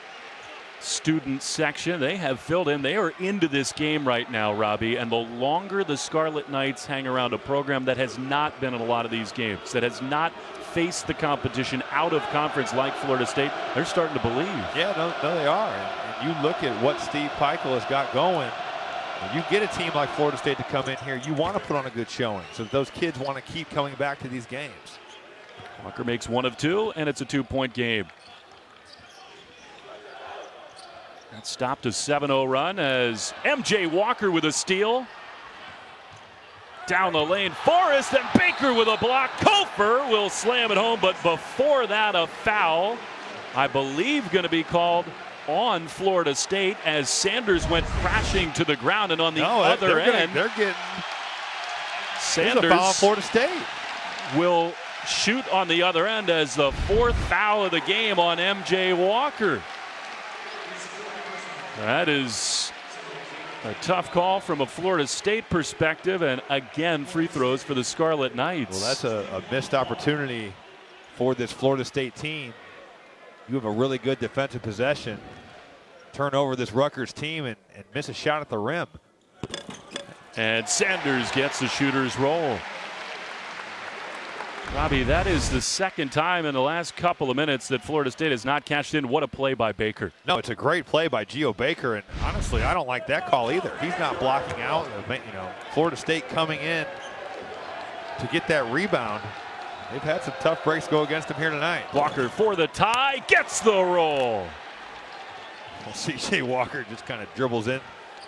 Speaker 1: student section. They have filled in. They are into this game right now, Robbie. And the longer the Scarlet Knights hang around a program that has not been in a lot of these games, that has not faced the competition out of conference like Florida State, they're starting to believe.
Speaker 3: Yeah, no, they are. And you look at what Steve Pikiell has got going. When you get a team like Florida State to come in here, you want to put on a good showing so that those kids want to keep coming back to these games.
Speaker 1: Walker makes 1 of 2, and it's a 2-point game. That stopped a 7-0 run as MJ Walker with a steal. Down the lane, Forrest, and Baker with a block. Cofer will slam it home, but before that, a foul, I believe, going to be called on Florida State as Sanders went crashing to the ground, and on the other end,
Speaker 3: they're getting
Speaker 1: Sanders
Speaker 3: a foul on Florida State.
Speaker 1: Will shoot on the other end as the 4th foul of the game on MJ Walker. That is a tough call from a Florida State perspective, and again, free throws for the Scarlet Knights.
Speaker 3: Well, that's a missed opportunity for this Florida State team. You have a really good defensive possession, turn over this Rutgers team and miss a shot at the rim.
Speaker 1: And Sanders gets the shooter's roll. Robbie, that is the second time in the last couple of minutes that Florida State has not cashed in. What a play by Baker.
Speaker 3: No, it's a great play by Geo Baker, and honestly, I don't like that call either. He's not blocking out. Florida State coming in to get that rebound. They've had some tough breaks go against him here tonight.
Speaker 1: Walker for the tie, gets the roll.
Speaker 3: Well, C.J. Walker just kind of dribbles in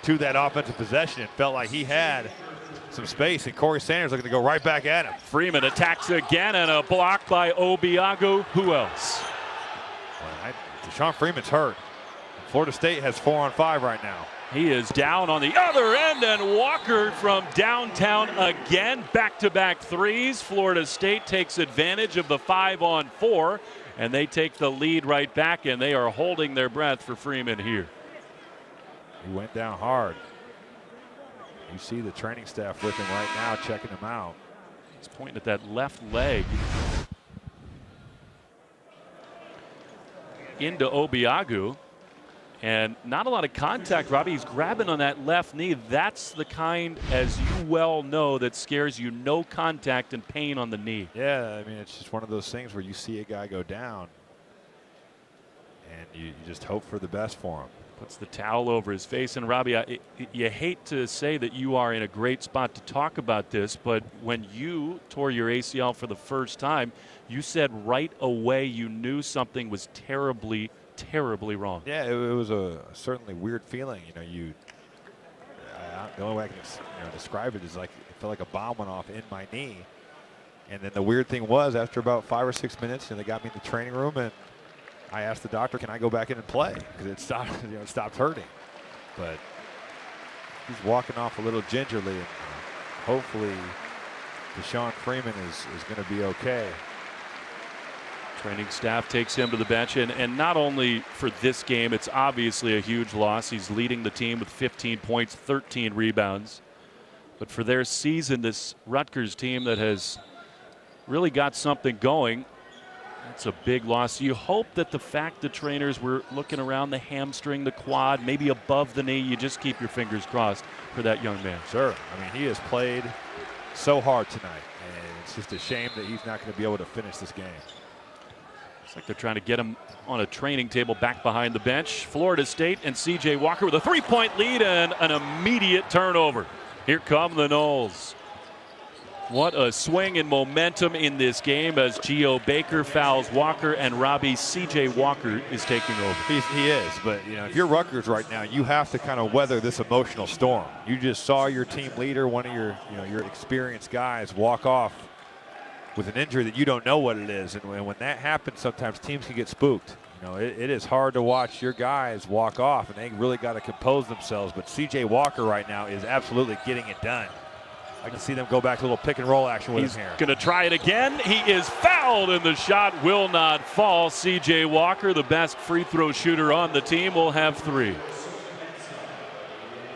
Speaker 3: to that offensive possession and felt like he had some space, and Corey Sanders looking to go right back at him.
Speaker 1: Freeman attacks again, and a block by Obiagu. Who else?
Speaker 3: Well, Deshawn Freeman's hurt. Florida State has 4 on 5 right now.
Speaker 1: He is down on the other end, and Walker from downtown again. Back-to-back threes. Florida State takes advantage of the 5-on-4, and they take the lead right back, and they are holding their breath for Freeman here.
Speaker 3: He went down hard. You see the training staff with him right now, checking him out.
Speaker 1: He's pointing at that left leg. Into Obiagu. And not a lot of contact, Robbie. He's grabbing on that left knee. That's the kind, as you well know, that scares you. No contact and pain on the knee.
Speaker 3: Yeah, I mean, it's just one of those things where you see a guy go down, and you just hope for the best for him.
Speaker 1: Puts the towel over his face. And Robbie, you hate to say that you are in a great spot to talk about this, but when you tore your ACL for the first time, you said right away you knew something was terribly, terribly wrong.
Speaker 3: Yeah, it was a certainly weird feeling. The only way I can describe it is like it felt like a bomb went off in my knee. And then the weird thing was, after about 5 or 6 minutes, they got me in the training room, and I asked the doctor, "Can I go back in and play?" Because it stopped, it stopped hurting. But he's walking off a little gingerly, and hopefully Deshawn Freeman is going to be okay.
Speaker 1: Training staff takes him to the bench, and not only for this game, it's obviously a huge loss. He's leading the team with 15 points, 13 rebounds. But for their season, this Rutgers team that has really got something going, it's a big loss. You hope that the fact the trainers were looking around the hamstring, the quad, maybe above the knee, you just keep your fingers crossed for that young man.
Speaker 3: Sure. I mean, he has played so hard tonight, and it's just a shame that he's not going to be able to finish this game.
Speaker 1: It's like they're trying to get him on a training table back behind the bench. Florida State and C.J. Walker with a 3-point lead and an immediate turnover. Here come the Noles. What a swing in momentum in this game as Geo Baker fouls Walker, and Robbie, C.J. Walker is taking over.
Speaker 3: He is, but if you're Rutgers right now, you have to kind of weather this emotional storm. You just saw your team leader, one of your your experienced guys, walk off with an injury that you don't know what it is, and when that happens, sometimes teams can get spooked. It is hard to watch your guys walk off, and they really got to compose themselves. But C.J. Walker right now is absolutely getting it done. I can see them go back to a little pick and roll action with him here.
Speaker 1: He's going to try it again. He is fouled, and the shot will not fall. C.J. Walker, the best free throw shooter on the team, will have 3.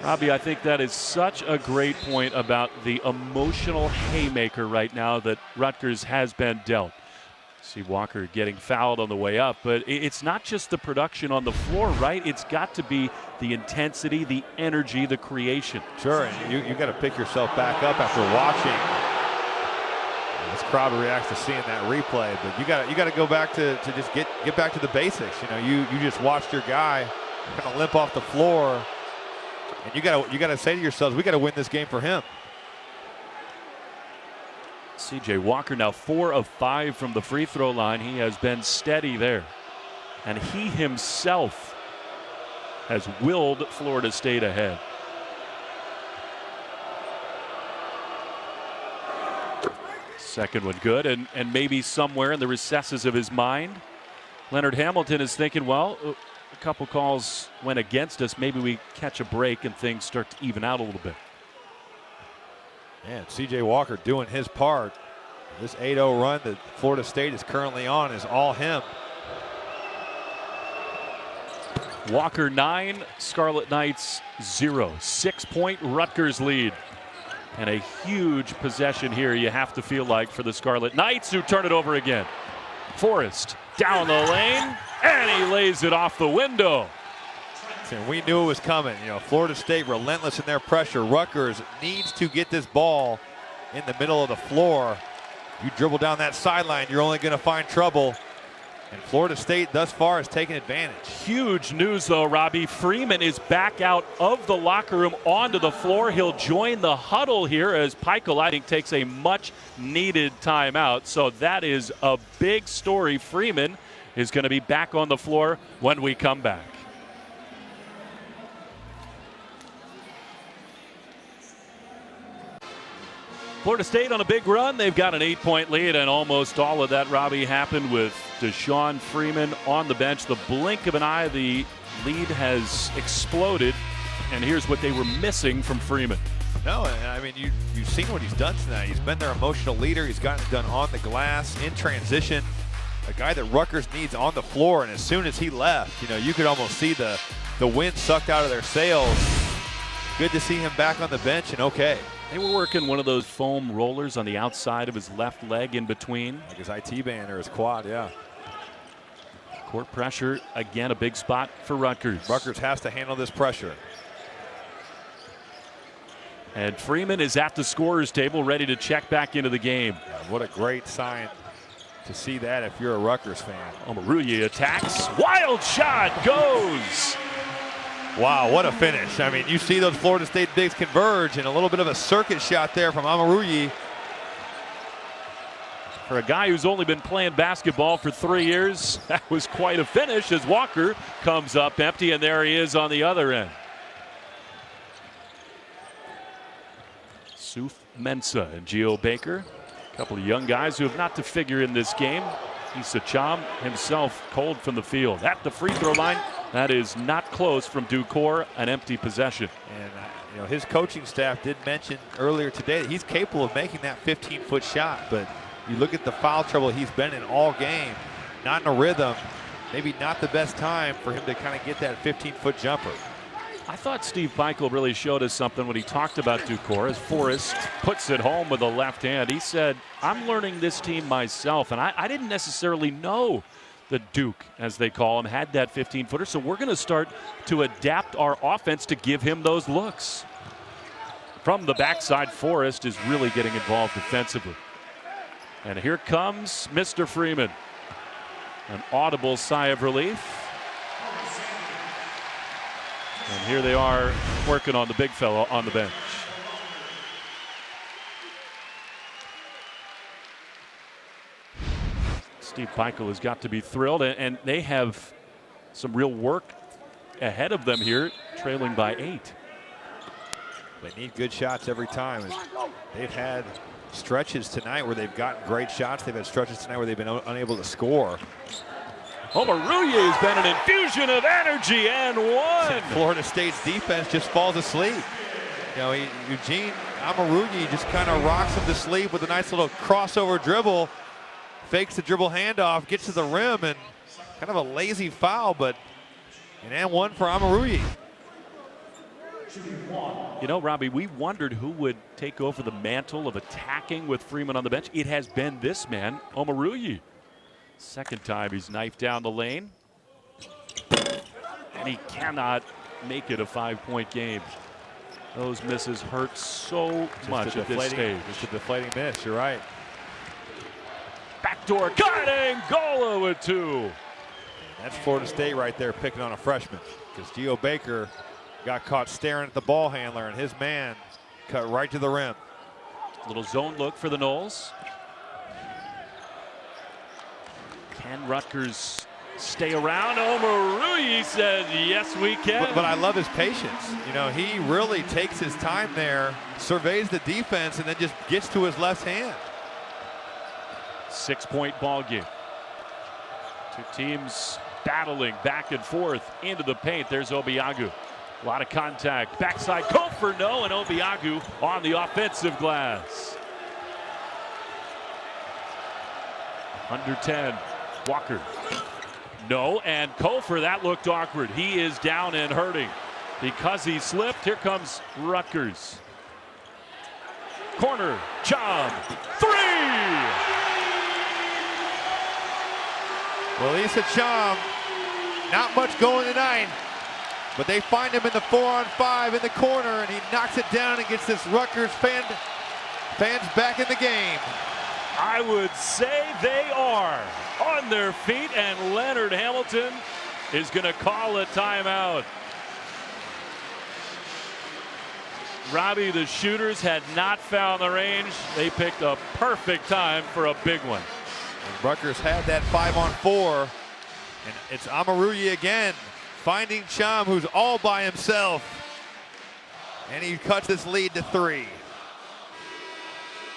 Speaker 1: Robbie, I think that is such a great point about the emotional haymaker right now that Rutgers has been dealt. See Walker getting fouled on the way up, but it's not just the production on the floor, right? It's got to be the intensity, the energy, the creation.
Speaker 3: Sure, and you got to pick yourself back up after watching. This crowd reacts to seeing that replay, but you got to go back to just get back to the basics. You just watched your guy kind of limp off the floor, and you got to say to yourselves, we got to win this game for him.
Speaker 1: C.J. Walker now 4 of 5 from the free throw line. He has been steady there. And he himself has willed Florida State ahead. Second one good, and maybe somewhere in the recesses of his mind, Leonard Hamilton is thinking, well, a couple calls went against us. Maybe we catch a break and things start to even out a little bit.
Speaker 3: And C.J. Walker doing his part. This 8-0 run that Florida State is currently on is all him.
Speaker 1: Walker 9, Scarlet Knights 0. 6-point Rutgers lead. And a huge possession here, you have to feel like, for the Scarlet Knights, who turn it over again. Forrest down the lane, and he lays it off the window.
Speaker 3: And we knew it was coming. Florida State relentless in their pressure. Rutgers needs to get this ball in the middle of the floor. You dribble down that sideline, you're only going to find trouble. And Florida State thus far has taken advantage.
Speaker 1: Huge news, though, Robbie. Freeman is back out of the locker room onto the floor. He'll join the huddle here as Pikiell, I think, takes a much-needed timeout. So that is a big story. Freeman is going to be back on the floor when we come back. Florida State on a big run. They've got an 8-point lead, and almost all of that, Robbie, happened with Deshawn Freeman on the bench. The blink of an eye, the lead has exploded, and here's what they were missing from Freeman.
Speaker 3: No, and I mean, you've seen what he's done tonight. He's been their emotional leader. He's gotten it done on the glass, in transition. A guy that Rutgers needs on the floor, and as soon as he left, you could almost see the wind sucked out of their sails. Good to see him back on the bench and okay.
Speaker 1: They were working one of those foam rollers on the outside of his left leg in between.
Speaker 3: Like his IT band or his quad, yeah.
Speaker 1: Court pressure, again, a big spot for Rutgers.
Speaker 3: Rutgers has to handle this pressure.
Speaker 1: And Freeman is at the scorer's table, ready to check back into the game.
Speaker 3: Yeah, what a great sign to see that if you're a Rutgers fan.
Speaker 1: Omoruyi attacks. Wild shot goes.
Speaker 3: Wow, what a finish. I mean, you see those Florida State bigs converge, and a little bit of a circuit shot there from Omoruyi.
Speaker 1: For a guy who's only been playing basketball for 3 years, that was quite a finish as Walker comes up empty, and there he is on the other end. Suf Mensah and Geo Baker, a couple of young guys who have not to figure in this game. Issa Cham himself cold from the field. At the free throw line, that is not close from Ducor, an empty possession.
Speaker 3: And his coaching staff did mention earlier today that he's capable of making that 15-foot shot, but you look at the foul trouble he's been in all game, not in a rhythm, maybe not the best time for him to kind of get that 15-foot jumper.
Speaker 1: I thought Steve Pikiell really showed us something when he talked about Ducor as Forrest puts it home with a left hand. He said, I'm learning this team myself, and I didn't necessarily know that Duke, as they call him, had that 15-footer, so we're going to start to adapt our offense to give him those looks. From the backside, Forrest is really getting involved defensively. And here comes Mr. Freeman. An audible sigh of relief. And here they are working on the big fellow on the bench. Steve Pikiell has got to be thrilled, and they have some real work ahead of them here, trailing by 8.
Speaker 3: They need good shots every time. They've had stretches tonight where they've gotten great shots. They've had stretches tonight where they've been unable to score.
Speaker 1: Omoruyi has been an infusion of energy and one.
Speaker 3: Florida State's defense just falls asleep. Eugene Omoruyi just kind of rocks him to sleep with a nice little crossover dribble, fakes the dribble handoff, gets to the rim, and kind of a lazy foul, but an and one for Omoruyi.
Speaker 1: Robbie, we wondered who would take over the mantle of attacking with Freeman on the bench. It has been this man, Omoruyi. Second time he's knifed down the lane. And he cannot make it a 5-point game. Those misses hurt so much at this stage.
Speaker 3: Just a deflating miss, you're right.
Speaker 1: Backdoor cut, Angola with 2.
Speaker 3: That's Florida State right there picking on a freshman, because Geo Baker got caught staring at the ball handler, and his man cut right to the rim.
Speaker 1: Little zone look for the Noles. Can Rutgers stay around? Omoruyi says, yes, we can.
Speaker 3: But I love his patience. He really takes his time there, surveys the defense, and then just gets to his left hand.
Speaker 1: 6-point ball game. Two teams battling back and forth into the paint. There's Obiagu. A lot of contact. Backside Cofer, no, and Obiagu on the offensive glass. Under 10. Walker. No, and Cofer, that looked awkward. He is down and hurting because he slipped. Here comes Rutgers. Corner, Cham, 3!
Speaker 3: Well, Issa Cham, not much going tonight, but they find him in the 4-on-5 in the corner, and he knocks it down and gets this Rutgers fans back in the game.
Speaker 1: I would say they are on their feet, and Leonard Hamilton is going to call a timeout. Robbie, the shooters had not found the range. They picked a perfect time for a big one.
Speaker 3: And Rutgers had that 5-on-4, and it's Omoruyi again, finding Cham, who's all by himself, and he cuts this lead to 3.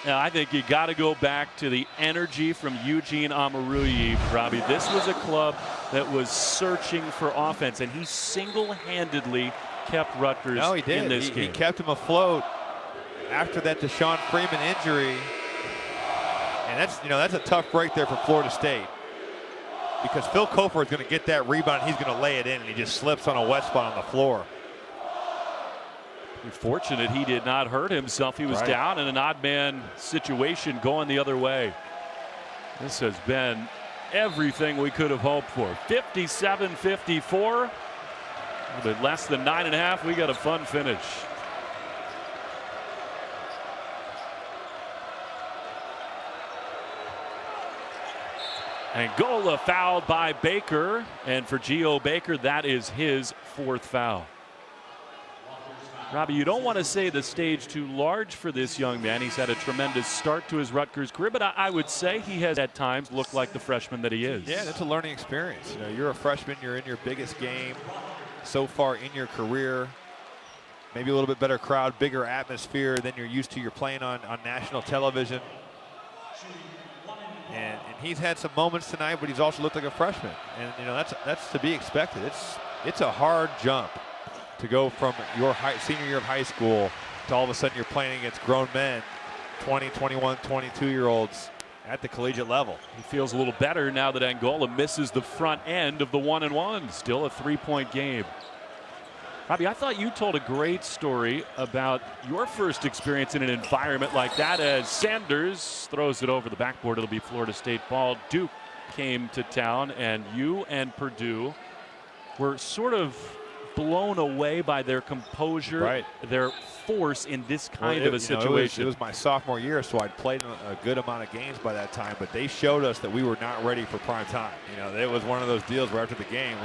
Speaker 1: Now, I think you got to go back to the energy from Eugene Omoruyi, Robbie. This was a club that was searching for offense, and he single-handedly kept Rutgers in this game.
Speaker 3: He kept him afloat after that Deshawn Freeman injury. And that's a tough break there for Florida State, because Phil Cofer is going to get that rebound. He's going to lay it in, and he just slips on a wet spot on the floor.
Speaker 1: Fortunate he did not hurt himself. He was down in an odd man situation going the other way. This has been everything we could have hoped for. 57-54. A little bit less than 9.5. We got a fun finish. Angola fouled by Baker, and for Geo Baker, that is his 4th foul. Robbie, you don't want to say the stage too large for this young man. He's had a tremendous start to his Rutgers career, but I would say he has at times looked like the freshman that he is.
Speaker 3: Yeah, that's a learning experience. You know, you're a freshman, you're in your biggest game so far in your career. Maybe a little bit better crowd, bigger atmosphere than you're used to. You're playing on national television. And he's had some moments tonight, but he's also looked like a freshman. And, you know, that's to be expected. It's a hard jump to go from your senior year of high school to all of a sudden you're playing against grown men, 20, 21, 22-year-olds at the collegiate level.
Speaker 1: He feels a little better now that Angola misses the front end of the 1-and-1. Still a 3-point game. Robbie, I thought you told a great story about your first experience in an environment like that as Sanders throws it over the backboard. It'll be Florida State ball. Duke came to town, and you and Purdue were sort of blown away by their composure,
Speaker 3: right,
Speaker 1: their force in this kind of a situation.
Speaker 3: It was my sophomore year, so I'd played a good amount of games by that time, but they showed us that we were not ready for prime time. You know, it was one of those deals where after the game,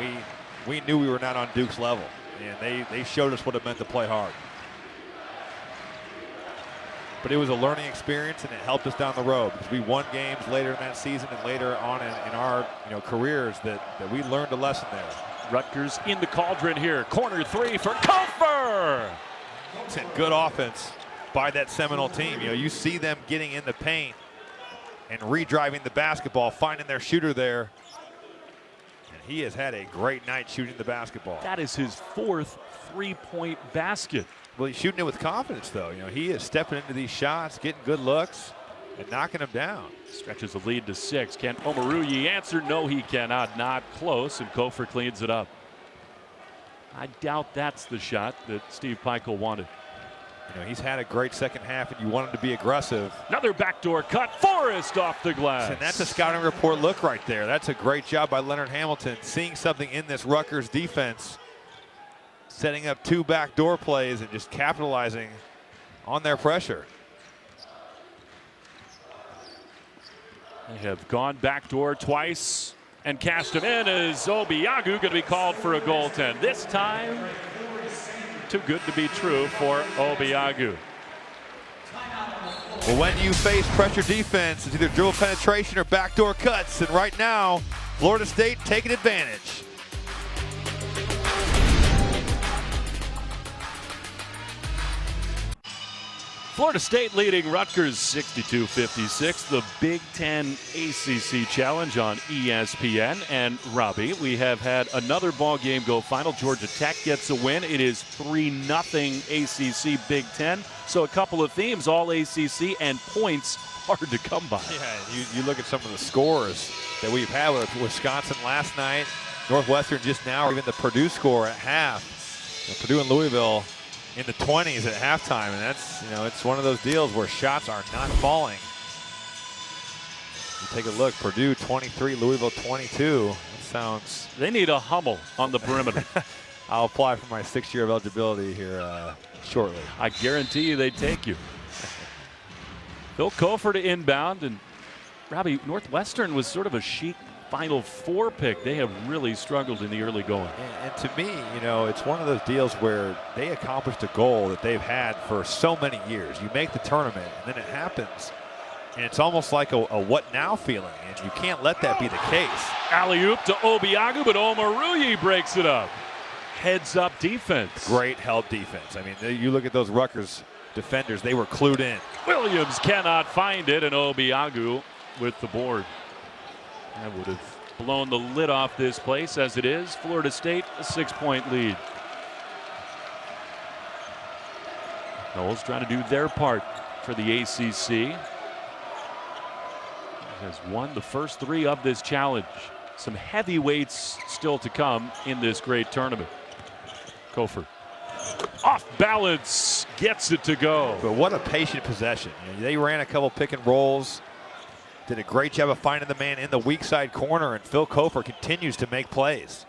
Speaker 3: we knew we were not on Duke's level, and they showed us what it meant to play hard. But it was a learning experience, and it helped us down the road because we won games later in that season and later on in our careers that we learned a lesson there.
Speaker 1: Rutgers in the cauldron here. Corner three for Cofer.
Speaker 3: It's a good offense by that Seminole team. You know, you see them getting in the paint and redriving the basketball, finding their shooter there. And he has had a great night shooting the basketball.
Speaker 1: That is his fourth three-point basket.
Speaker 3: Well, he's shooting it with confidence, though. You know, he is stepping into these shots, getting good looks, and knocking them down.
Speaker 1: Stretches the lead to 6. Can Omoruyi answer? No, he cannot. Not close, and Cofer cleans it up. I doubt that's the shot that Steve Pikiell wanted.
Speaker 3: You know, he's had a great second half, and you want him to be aggressive.
Speaker 1: Another backdoor cut. Forrest off the glass.
Speaker 3: And that's a scouting report look right there. That's a great job by Leonard Hamilton, seeing something in this Rutgers defense, setting up 2 backdoor plays and just capitalizing on their pressure.
Speaker 1: They have gone backdoor twice and cashed him in. Is Obiagu going to be called for a goaltend? This time, too good to be true for Obiagu.
Speaker 3: Well, when you face pressure defense, it's either dribble penetration or backdoor cuts. And right now, Florida State taking advantage.
Speaker 1: Florida State leading Rutgers 62-56, the Big Ten ACC Challenge on ESPN. And Robbie, we have had another ball game go final. Georgia Tech gets a win. It is 3-0 ACC Big Ten. So a couple of themes, all ACC and points hard to come by.
Speaker 3: Yeah, you look at some of the scores that we've had with Wisconsin last night, Northwestern just now, or even the Purdue score at half. You know, Purdue and Louisville in the 20s at halftime, and that's, it's one of those deals where shots are not falling. You take a look, Purdue 23, Louisville 22. That sounds...
Speaker 1: They need a Hummel on the perimeter.
Speaker 3: I'll apply for my 6th year of eligibility here shortly.
Speaker 1: I guarantee you they'd take you. Phil Cofer to inbound, and Robbie, Northwestern was sort of a chic Final Four pick. They have really struggled in the early going.
Speaker 3: And to me, it's one of those deals where they accomplished a goal that they've had for so many years. You make the tournament, and then it happens, and it's almost like a what now feeling, and you can't let that be the case.
Speaker 1: Alley-oop to Obiagu, but Omoruyi breaks it up. Heads up defense.
Speaker 3: Great help defense. I mean, you look at those Rutgers defenders, they were clued in.
Speaker 1: Williams cannot find it, and Obiagu with the board. That would have blown the lid off this place. As it is, Florida State a 6-point lead. Noles trying to do their part for the ACC. Has won the first 3 of this challenge. Some heavyweights still to come in this great tournament. Cofer off balance, gets it to go.
Speaker 3: But what a patient possession. They ran a couple pick and rolls. Did a great job of finding the man in the weak side corner, and Phil Cofer continues to make plays.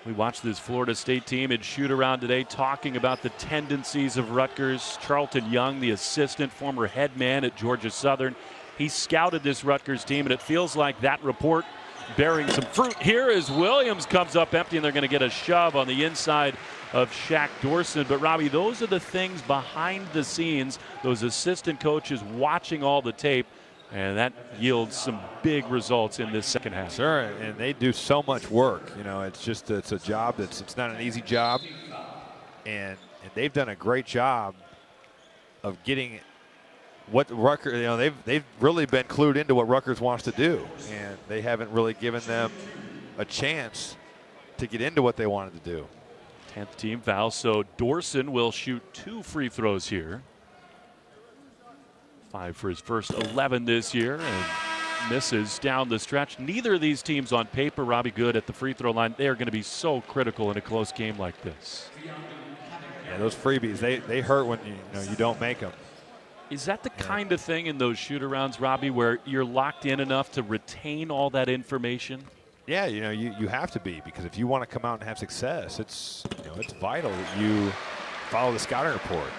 Speaker 1: We watched this Florida State team in shoot-around today talking about the tendencies of Rutgers. Charlton Young, the assistant, former head man at Georgia Southern. He scouted this Rutgers team, and it feels like that report bearing some fruit here as Williams comes up empty, and they're going to get a shove on the inside of Shaq Dorson. But Robbie, those are the things behind the scenes, those assistant coaches watching all the tape, and that yields some big results in this second half.
Speaker 3: Sure, and they do so much work. You know, it's a job it's not an easy job, and they've done a great job of getting what Rutgers, you know, they've really been clued into what Rutgers wants to do, and they haven't really given them a chance to get into what they wanted to do.
Speaker 1: 10th team foul, so Dorson will shoot 2 free throws here. 5 for his first 11 this year, and misses down the stretch. Neither of these teams on paper, Robbie, good at the free throw line. They are going to be so critical in a close game like this.
Speaker 3: Yeah, those freebies, they hurt when you don't make them.
Speaker 1: Is that the kind of thing in those shoot-arounds, Robbie, where you're locked in enough to retain all that information?
Speaker 3: Yeah, you have to be, because if you want to come out and have success, it's vital that you follow the scouting report.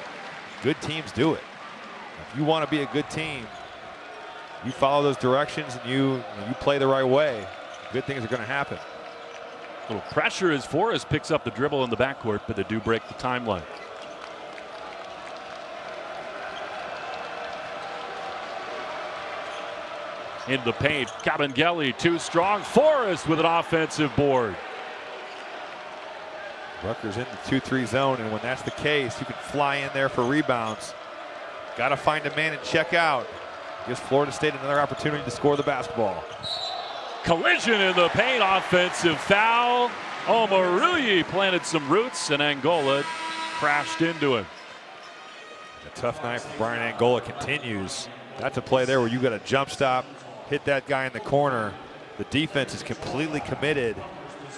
Speaker 3: Good teams do it. If you want to be a good team, you follow those directions and you play the right way, good things are going to happen.
Speaker 1: A little pressure as Forrest picks up the dribble in the backcourt, but they do break the timeline. In the paint, Kabengele too strong. Forrest with an offensive board.
Speaker 3: Rutgers in the 2-3 zone, and when that's the case, you can fly in there for rebounds. Got to find a man and check out. Gives Florida State another opportunity to score the basketball.
Speaker 1: Collision in the paint, offensive foul. Omoruyi planted some roots, and Angola crashed into him.
Speaker 3: A tough night for Brian Angola continues. That's a play there where you got a jump stop, hit that guy in the corner. The defense is completely committed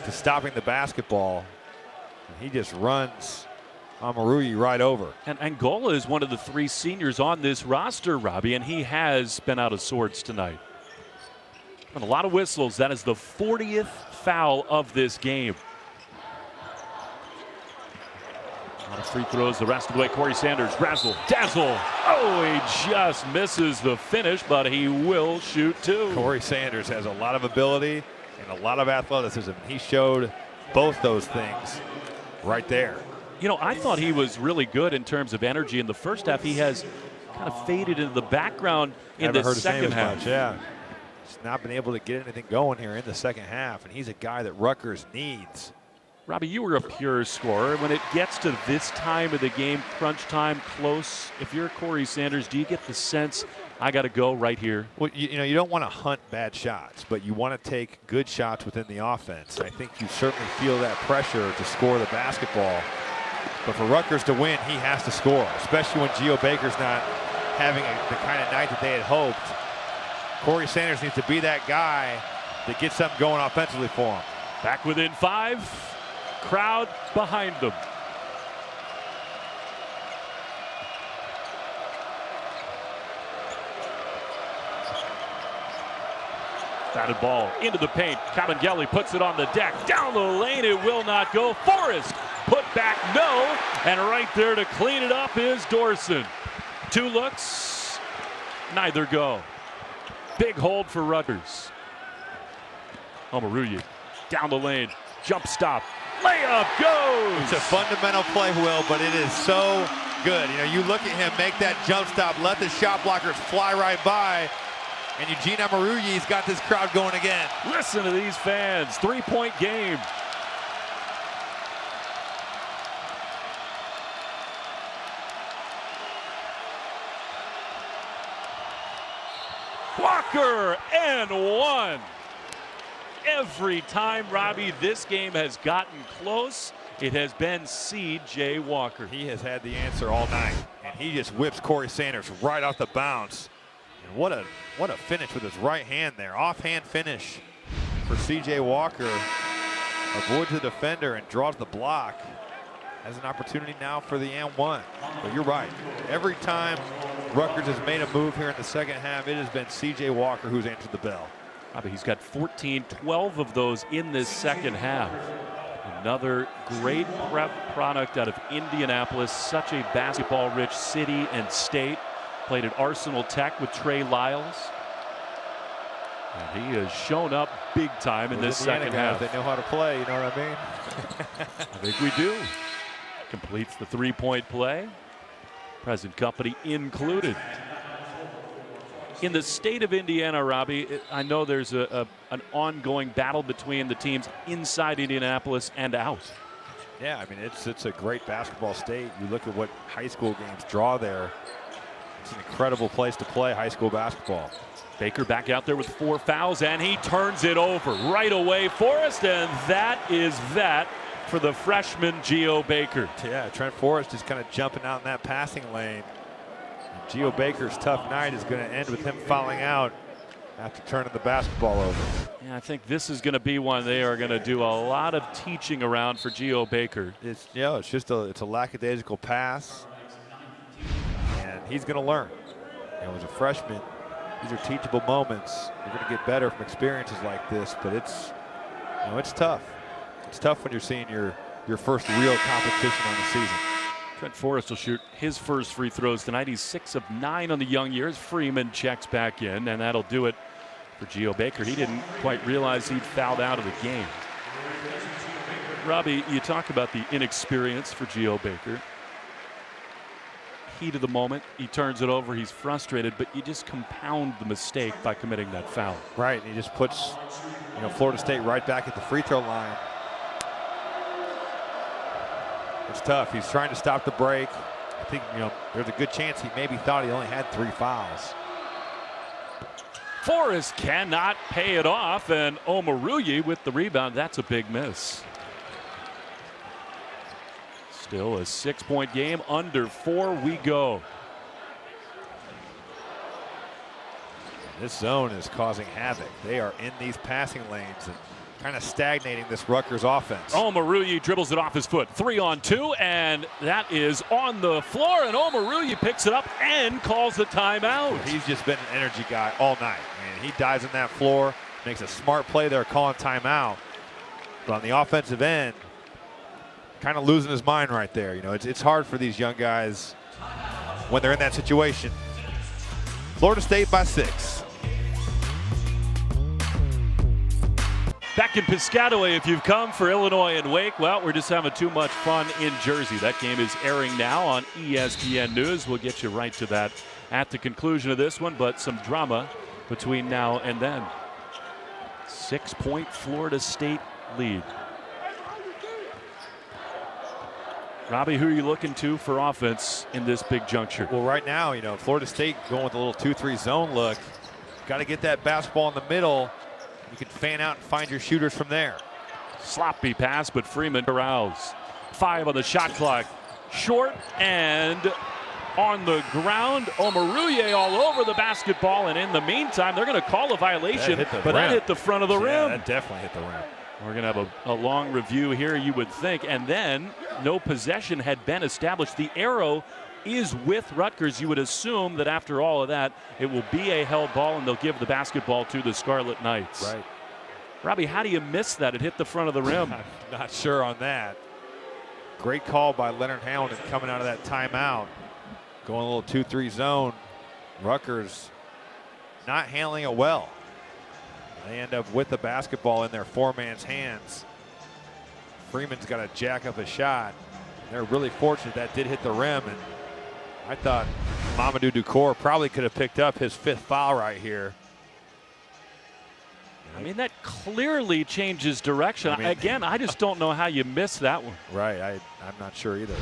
Speaker 3: to stopping the basketball. And he just runs Omoruyi right over.
Speaker 1: And Angola is one of the 3 seniors on this roster, Robbie, and he has been out of sorts tonight. And a lot of whistles. That is the 40th foul of this game. A lot of free throws the rest of the way. Corey Sanders, razzle, dazzle. Oh, he just misses the finish, but he will shoot 2.
Speaker 3: Corey Sanders has a lot of ability and a lot of athleticism. He showed both those things right there.
Speaker 1: You know, I thought he was really good in terms of energy in the first half. He has kind of faded into the background in the second half.
Speaker 3: Much, yeah. He's not been able to get anything going here in the second half, and he's a guy that Rutgers needs.
Speaker 1: Robbie, you were a pure scorer. When it gets to this time of the game, crunch time, close, if you're Corey Sanders, do you get the sense, I got to go right here?
Speaker 3: Well, you don't want to hunt bad shots, but you want to take good shots within the offense. I think you certainly feel that pressure to score the basketball. But for Rutgers to win, he has to score, especially when Geo Baker's not having the kind of night that they had hoped. Corey Sanders needs to be that guy that gets something going offensively for him.
Speaker 1: Back within 5. Crowd behind them. Batted ball into the paint. Kabengele puts it on the deck. Down the lane, it will not go. Forrest put back, no. And right there to clean it up is Dorson. 2 looks, neither go. Big hold for Rutgers. Omoruyi down the lane, jump stop, layup goes.
Speaker 3: It's a fundamental play, Will, but it is so good. You look at him make that jump stop, let the shot blockers fly right by, and Eugene Omoruyi's got this crowd going again.
Speaker 1: Listen to these fans, 3-point game. Walker and 1. Every time, Robbie, this game has gotten close, it has been C.J. Walker.
Speaker 3: He has had the answer all night, and he just whips Corey Sanders right off the bounce. And what a finish with his right hand there. Offhand finish for C.J. Walker. Avoids the defender and draws the block. Has an opportunity now for the and 1. But you're right. Every time Rutgers has made a move here in the second half, it has been C.J. Walker who's answered the bell.
Speaker 1: He's got 14, 12 of those in this second half. Another great prep product out of Indianapolis, such a basketball-rich city and state. Played at Arsenal Tech with Trey Lyles. And he has shown up big time in this second half.
Speaker 3: They know how to play, you know what I mean?
Speaker 1: I think we do. Completes the three-point play. Present company included. In the state of Indiana, Robbie, I know there's an ongoing battle between the teams inside Indianapolis and out.
Speaker 3: Yeah, I mean, it's a great basketball state. You look at what high school games draw there. It's an incredible place to play high school basketball.
Speaker 1: Baker back out there with 4 fouls, and he turns it over right away, Forrest, and that is that for the freshman Geo Baker.
Speaker 3: Yeah, Trent Forrest just kind of jumping out in that passing lane. And Geo Baker's tough night is going to end with him fouling out after turning the basketball over.
Speaker 1: Yeah, I think this is going to be one they are going to do a lot of teaching around for Geo Baker.
Speaker 3: It's just it's a lackadaisical pass, and he's going to learn. As a freshman, these are teachable moments. You're going to get better from experiences like this, but it's tough. It's tough when you're seeing your first real competition on the season.
Speaker 1: Trent Forrest will shoot his first free throws tonight. He's 6 of 9 on the young years. Freeman checks back in, and that'll do it for Geo Baker. He didn't quite realize he'd fouled out of the game. Robbie, you talk about the inexperience for Geo Baker. Heat of the moment, he turns it over, he's frustrated, but you just compound the mistake by committing that foul.
Speaker 3: Right, and he just puts Florida State right back at the free throw line. It's tough. He's trying to stop the break. I think there's a good chance he maybe thought he only had 3 fouls.
Speaker 1: Forrest cannot pay it off, and Omoruyi with the rebound. That's a big miss. Still a 6-point game. Under 4 we go.
Speaker 3: This zone is causing havoc. They are in these passing lanes and kind of stagnating this Rutgers offense.
Speaker 1: Omoruyi dribbles it off his foot. 3-on-2, and that is on the floor, and Omoruyi picks it up and calls the timeout.
Speaker 3: He's just been an energy guy all night, and he dives in that floor, makes a smart play there, calling timeout. But on the offensive end, kind of losing his mind right there. It's hard for these young guys when they're in that situation. Florida State by 6.
Speaker 1: Back in Piscataway, if you've come for Illinois and Wake, well, we're just having too much fun in Jersey. That game is airing now on ESPN News. We'll get you right to that at the conclusion of this one, but some drama between now and then. 6-point Florida State lead. Robbie, who are you looking to for offense in this big juncture?
Speaker 3: Well, right now, Florida State going with a little 2-3 zone look. Got to get that basketball in the middle. You can fan out and find your shooters from there.
Speaker 1: Sloppy pass, but Freeman aroused. 5 on the shot clock. Short and on the ground. Omoruyi all over the basketball, and in the meantime, they're going to call a violation, that hit the front of the rim.
Speaker 3: That definitely hit the rim.
Speaker 1: We're going to have a long review here, you would think, and then no possession had been established. The arrow is with Rutgers. You would assume that after all of that, it will be a held ball, and they'll give the basketball to the Scarlet Knights.
Speaker 3: Right.
Speaker 1: Robbie, how do you miss that? It hit the front of the rim.
Speaker 3: I'm not sure on that. Great call by Leonard Hamilton coming out of that timeout. Going a little 2-3 zone. Rutgers not handling it well. They end up with the basketball in their 4-man's hands. Freeman's got to jack up a shot. They're really fortunate that did hit the rim, and I thought Mamadou Ducour probably could have picked up his 5th foul right here.
Speaker 1: I mean, that clearly changes direction. Again, I just don't know how you miss that one.
Speaker 3: Right, I'm not sure either.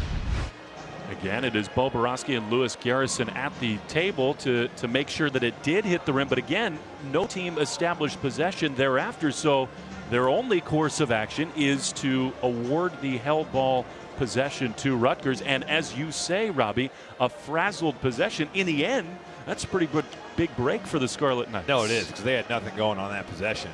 Speaker 1: Again, it is Bo Borowski and Lewis Garrison at the table to make sure that it did hit the rim. But again, no team established possession thereafter, so their only course of action is to award the held ball possession to Rutgers. And as you say, Robbie, a frazzled possession. In the end, that's a pretty good big break for the Scarlet Knights.
Speaker 3: No, it is, because they had nothing going on that possession.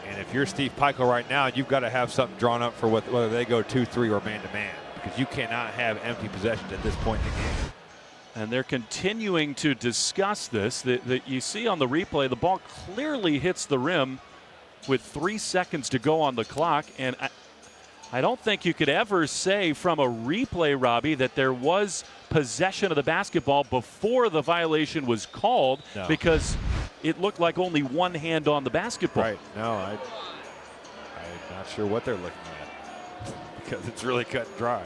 Speaker 3: And if you're Steve Pikiell right now, you've got to have something drawn up for whether they go 2-3 or man-to-man, because you cannot have empty possessions at this point in the game.
Speaker 1: And they're continuing to discuss this. That you see on the replay, the ball clearly hits the rim with 3 seconds to go on the clock. And I don't think you could ever say from a replay, Robbie, that there was possession of the basketball before the violation was called, because it looked like only one hand on the basketball.
Speaker 3: Right. No, I'm not sure what they're looking at. because it's really cut and dry.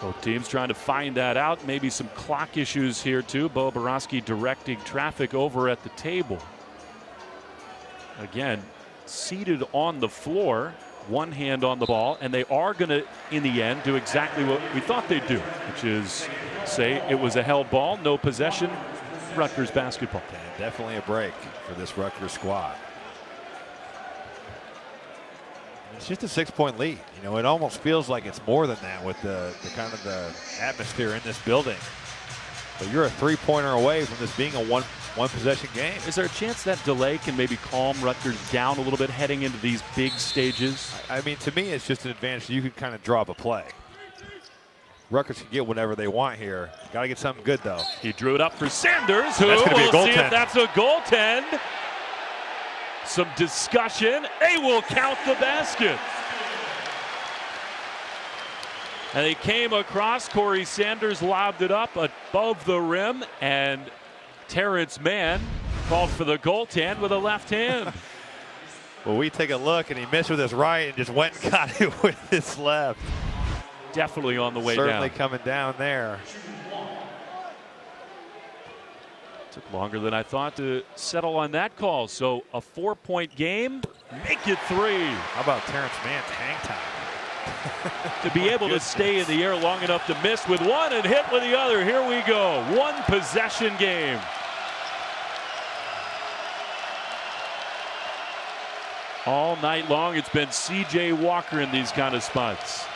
Speaker 1: Both teams trying to find that out. Maybe some clock issues here too. Bo Borowski directing traffic over at the table. Again, seated on the floor, one hand on the ball, and they are going to, in the end, do exactly what we thought they'd do, which is say it was a held ball, no possession, Rutgers basketball.
Speaker 3: And definitely a break for this Rutgers squad. It's just a 6-point lead. You know, it almost feels like it's more than that with the kind of the atmosphere in this building. But you're a 3-pointer away from this being a one possession game.
Speaker 1: Is there a chance that delay can maybe calm Rutgers down a little bit heading into these big stages?
Speaker 3: I mean, to me, it's just an advantage. You can kind of draw up a play. Rutgers can get whatever they want here. Got to get something good, though.
Speaker 1: He drew it up for Sanders, who
Speaker 3: That's gonna be a
Speaker 1: will see
Speaker 3: goaltend.
Speaker 1: if that's a goaltend. Some discussion. They will count the basket. And he came across. Corey Sanders lobbed it up above the rim, and Terrence Mann called for the goaltend with a left hand.
Speaker 3: Well, we take a look, and he missed with his right and just went and got it with his left.
Speaker 1: Definitely on the way
Speaker 3: Certainly
Speaker 1: down.
Speaker 3: coming down there.
Speaker 1: Took longer than I thought to settle on that call. So a 4-point game, make it 3.
Speaker 3: How about Terrence Mann's hang time?
Speaker 1: To be able to stay in the air long enough to miss with one and hit with the other. Here we go. 1 possession game. All night long, it's been C.J. Walker in these kind of spots.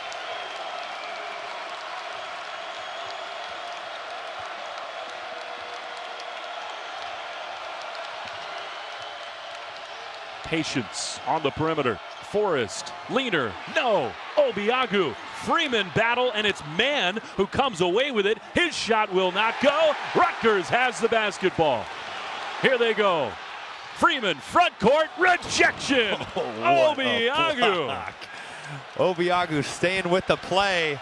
Speaker 1: Patience on the perimeter. Forrest, leaner, no. Obiagu, Freeman battle, and it's Mann who comes away with it. His shot will not go. Rutgers has the basketball. Here they go. Freeman, front court, rejection. Obiagu.
Speaker 3: Obiagu staying with the play.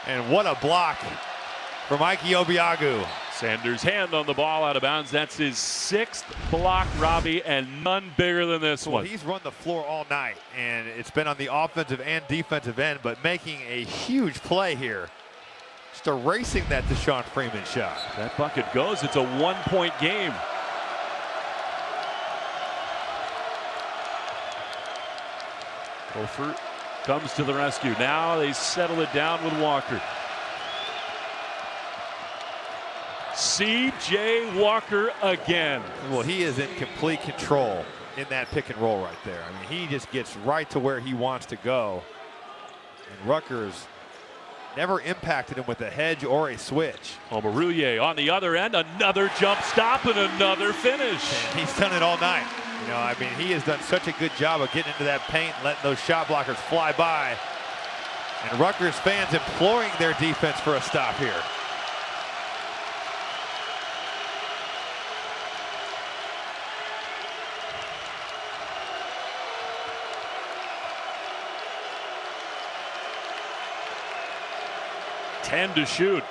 Speaker 3: And what a block from Ike Obiagu.
Speaker 1: Sanders' hand on the ball out of bounds. That's his 6th block, Robbie, and none bigger than this one.
Speaker 3: He's run the floor all night, and it's been on the offensive and defensive end, but making a huge play here. Just erasing that Deshawn Freeman shot.
Speaker 1: That bucket goes. It's a 1-point game. Cofer comes to the rescue. Now they settle it down with Walker. C.J. Walker again.
Speaker 3: Well, he is in complete control in that pick and roll right there. I mean, he just gets right to where he wants to go. And Rutgers never impacted him with a hedge or a switch.
Speaker 1: Omoruyi on the other end, another jump stop and another finish.
Speaker 3: And he's done it all night. You know, I mean, he has done such a good job of getting into that paint, letting those shot blockers fly by. And Rutgers fans imploring their defense for a stop here.
Speaker 1: Ten to shoot.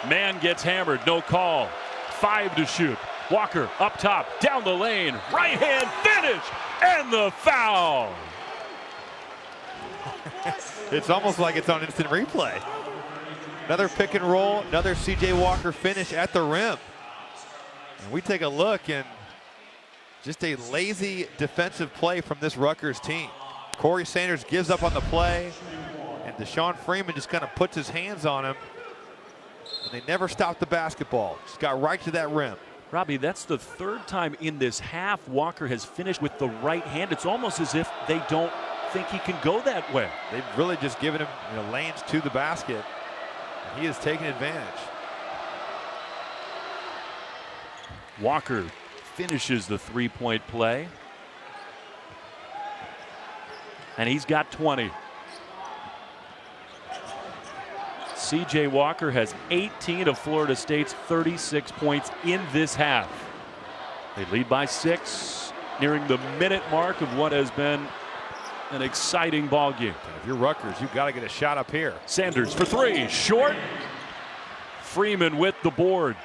Speaker 1: Mann gets hammered, no call. 5 to shoot. Walker up top, down the lane, right hand finish, and the foul.
Speaker 3: It's almost like it's on instant replay. Another pick and roll, another C.J. Walker finish at the rim. And we take a look, and just a lazy defensive play from this Rutgers team. Corey Sanders gives up on the play, and Deshawn Freeman just kind of puts his hands on him. And they never stopped the basketball. Just got right to that rim.
Speaker 1: Robbie, that's the 3rd time in this half Walker has finished with the right hand. It's almost as if they don't think he can go that way.
Speaker 3: They've really just given him, lanes to the basket. He has taken advantage.
Speaker 1: Walker finishes the 3-point play. And he's got 20. C.J. Walker has 18 of Florida State's 36 points in this half. They lead by 6, nearing the minute mark of what has been an exciting ball game.
Speaker 3: If you're Rutgers, you've got to get a shot up here.
Speaker 1: Sanders for 3, short. Freeman with the board.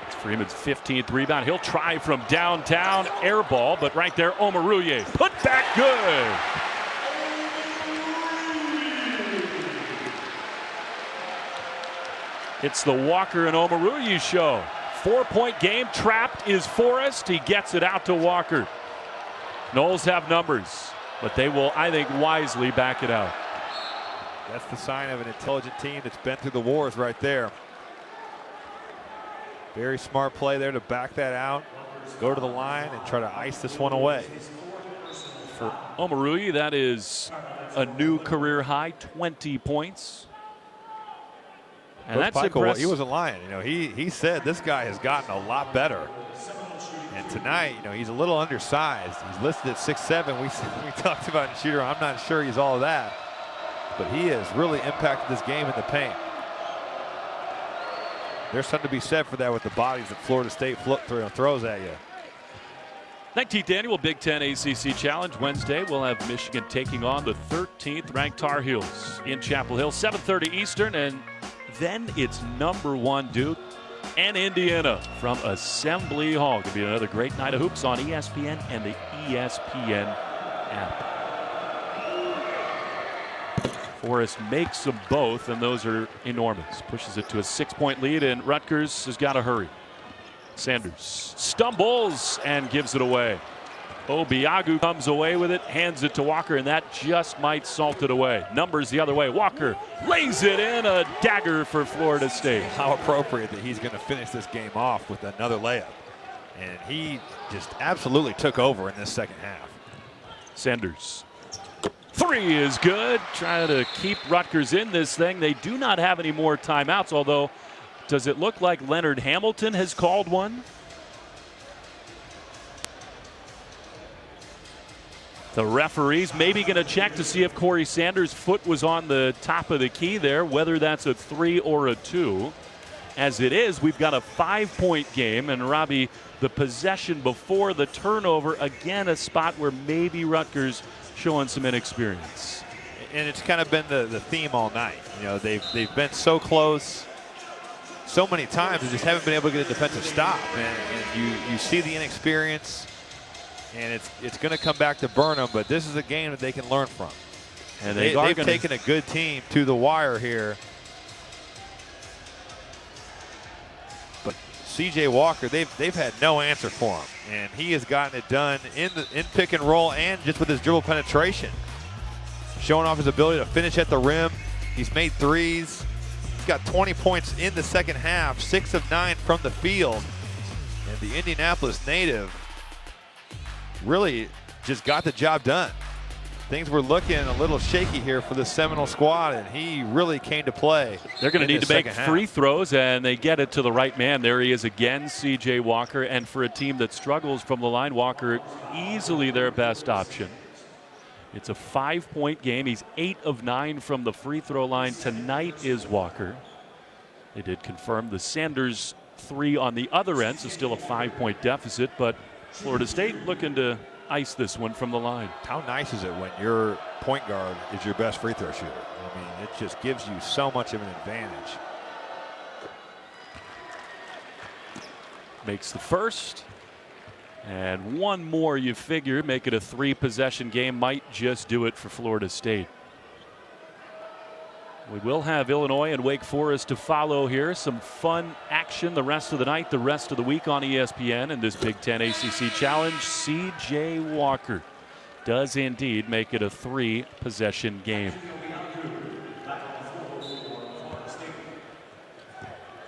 Speaker 1: It's Freeman's 15th rebound. He'll try from downtown, air ball, but right there, Omoruyi. Put back good. It's the Walker and Omoruyi show. 4-point game. Trapped is Forrest. He gets it out to Walker. Noles have numbers, but they will, I think, wisely back it out.
Speaker 3: That's the sign of an intelligent team that's been through the wars right there. Very smart play there to back that out, go to the line, and try to ice this one away.
Speaker 1: For Omoruyi, that is a new career high, 20 points. And
Speaker 3: Coach
Speaker 1: that's
Speaker 3: Pikiell,
Speaker 1: impressive.
Speaker 3: he wasn't lying. You know, he said this guy has gotten a lot better. And tonight, you know, he's a little undersized. He's listed at 6'7". We talked about shooter. I'm not sure he's all of that, but he has really impacted this game in the paint. There's something to be said for that with the bodies that Florida State throws at you.
Speaker 1: 19th annual Big Ten ACC Challenge. Wednesday, we'll have Michigan taking on the 13th ranked Tar Heels in Chapel Hill, 7:30 Eastern, and then it's #1 Duke and Indiana from Assembly Hall. Going to be another great night of hoops on ESPN and the ESPN app. Forrest makes them both, and those are enormous. Pushes it to a 6-point lead, and Rutgers has got to hurry. Sanders stumbles and gives it away. Obiagu comes away with it, hands it to Walker, and that just might salt it away. Numbers the other way. Walker lays it in, a dagger for Florida State.
Speaker 3: How appropriate that he's going to finish this game off with another layup. And he just absolutely took over in this second half.
Speaker 1: Sanders. 3 is good. Trying to keep Rutgers in this thing. They do not have any more timeouts, although does it look like Leonard Hamilton has called one? The referee's maybe going to check to see if Corey Sanders' foot was on the top of the key there, whether that's a 3 or a 2. As it is, we've got a 5-point game, and Robbie, the possession before the turnover, again a spot where maybe Rutgers showing some inexperience.
Speaker 3: And it's kind of been the theme all night. You know, they've been so close so many times, they just haven't been able to get a defensive stop. And you see the inexperience, and it's going to come back to burn them, but this is a game that they can learn from. And they've taken a good team to the wire here. But C.J. Walker, they've had no answer for him, and he has gotten it done in pick and roll and just with his dribble penetration, showing off his ability to finish at the rim. He's made threes. He's got 20 points in the second half, 6 of 9 from the field, and the Indianapolis native really just got the job done. Things were looking a little shaky here for the Seminole squad, and he really came to play.
Speaker 1: They're going to need to make free throws, and they get it to the right man. There he is again, C.J. Walker. And for a team that struggles from the line, Walker easily their best option. It's a 5-point game. He's 8 of 9 from the free throw line. Tonight is Walker. They did confirm the Sanders 3 on the other end, so still a 5-point deficit, but Florida State looking to ice this one from the line.
Speaker 3: How nice is it when your point guard is your best free throw shooter? I mean, it just gives you so much of an advantage.
Speaker 1: Makes the first. And one more, you figure, make it a 3-possession game, might just do it for Florida State. We will have Illinois and Wake Forest to follow here. Some fun action the rest of the night, the rest of the week on ESPN in this Big Ten ACC Challenge. C.J. Walker does indeed make it a 3-possession game.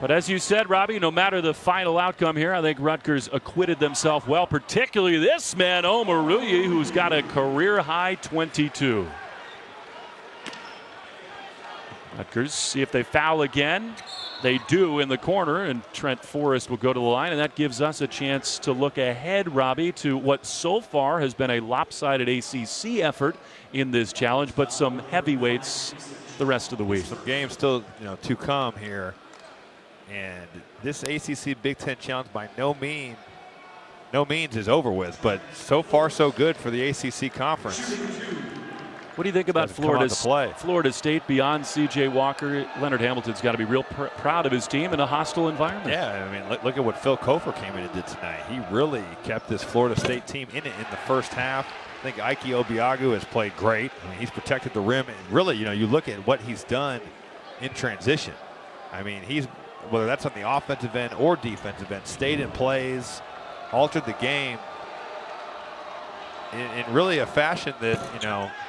Speaker 1: But as you said, Robbie, no matter the final outcome here, I think Rutgers acquitted themselves well, particularly this man, Omoruyi, who's got a career-high 22. Rutgers see if they foul again. They do in the corner, and Trent Forrest will go to the line, and that gives us a chance to look ahead, Robbie, to what so far has been a lopsided ACC effort in this challenge, but some heavyweights the rest of the week.
Speaker 3: Some games still, to come here, and this ACC Big Ten Challenge by no means is over with, but so far so good for the ACC conference.
Speaker 1: What do you think about
Speaker 3: Doesn't come out to play.
Speaker 1: Florida State beyond C.J. Walker? Leonard Hamilton's got to be real proud of his team in a hostile environment.
Speaker 3: Yeah, I mean, look at what Phil Cofer came in and did tonight. He really kept this Florida State team in it in the first half. I think Ike Obiagu has played great. I mean, he's protected the rim. And really, you look at what he's done in transition. I mean, whether that's on the offensive end or defensive end, stayed in plays, altered the game in really a fashion that,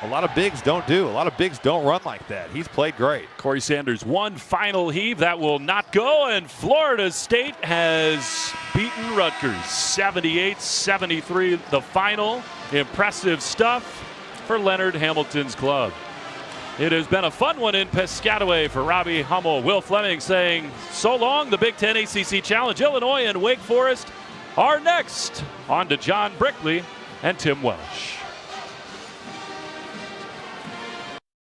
Speaker 3: a lot of bigs don't do. A lot of bigs don't run like that. He's played great.
Speaker 1: Corey Sanders, one final heave. That will not go, and Florida State has beaten Rutgers 78-73. The final. Impressive stuff for Leonard Hamilton's club. It has been a fun one in Piscataway for Robbie Hummel. Will Fleming saying so long. The Big Ten ACC Challenge. Illinois and Wake Forest are next. On to John Brickley and Tim Welsh.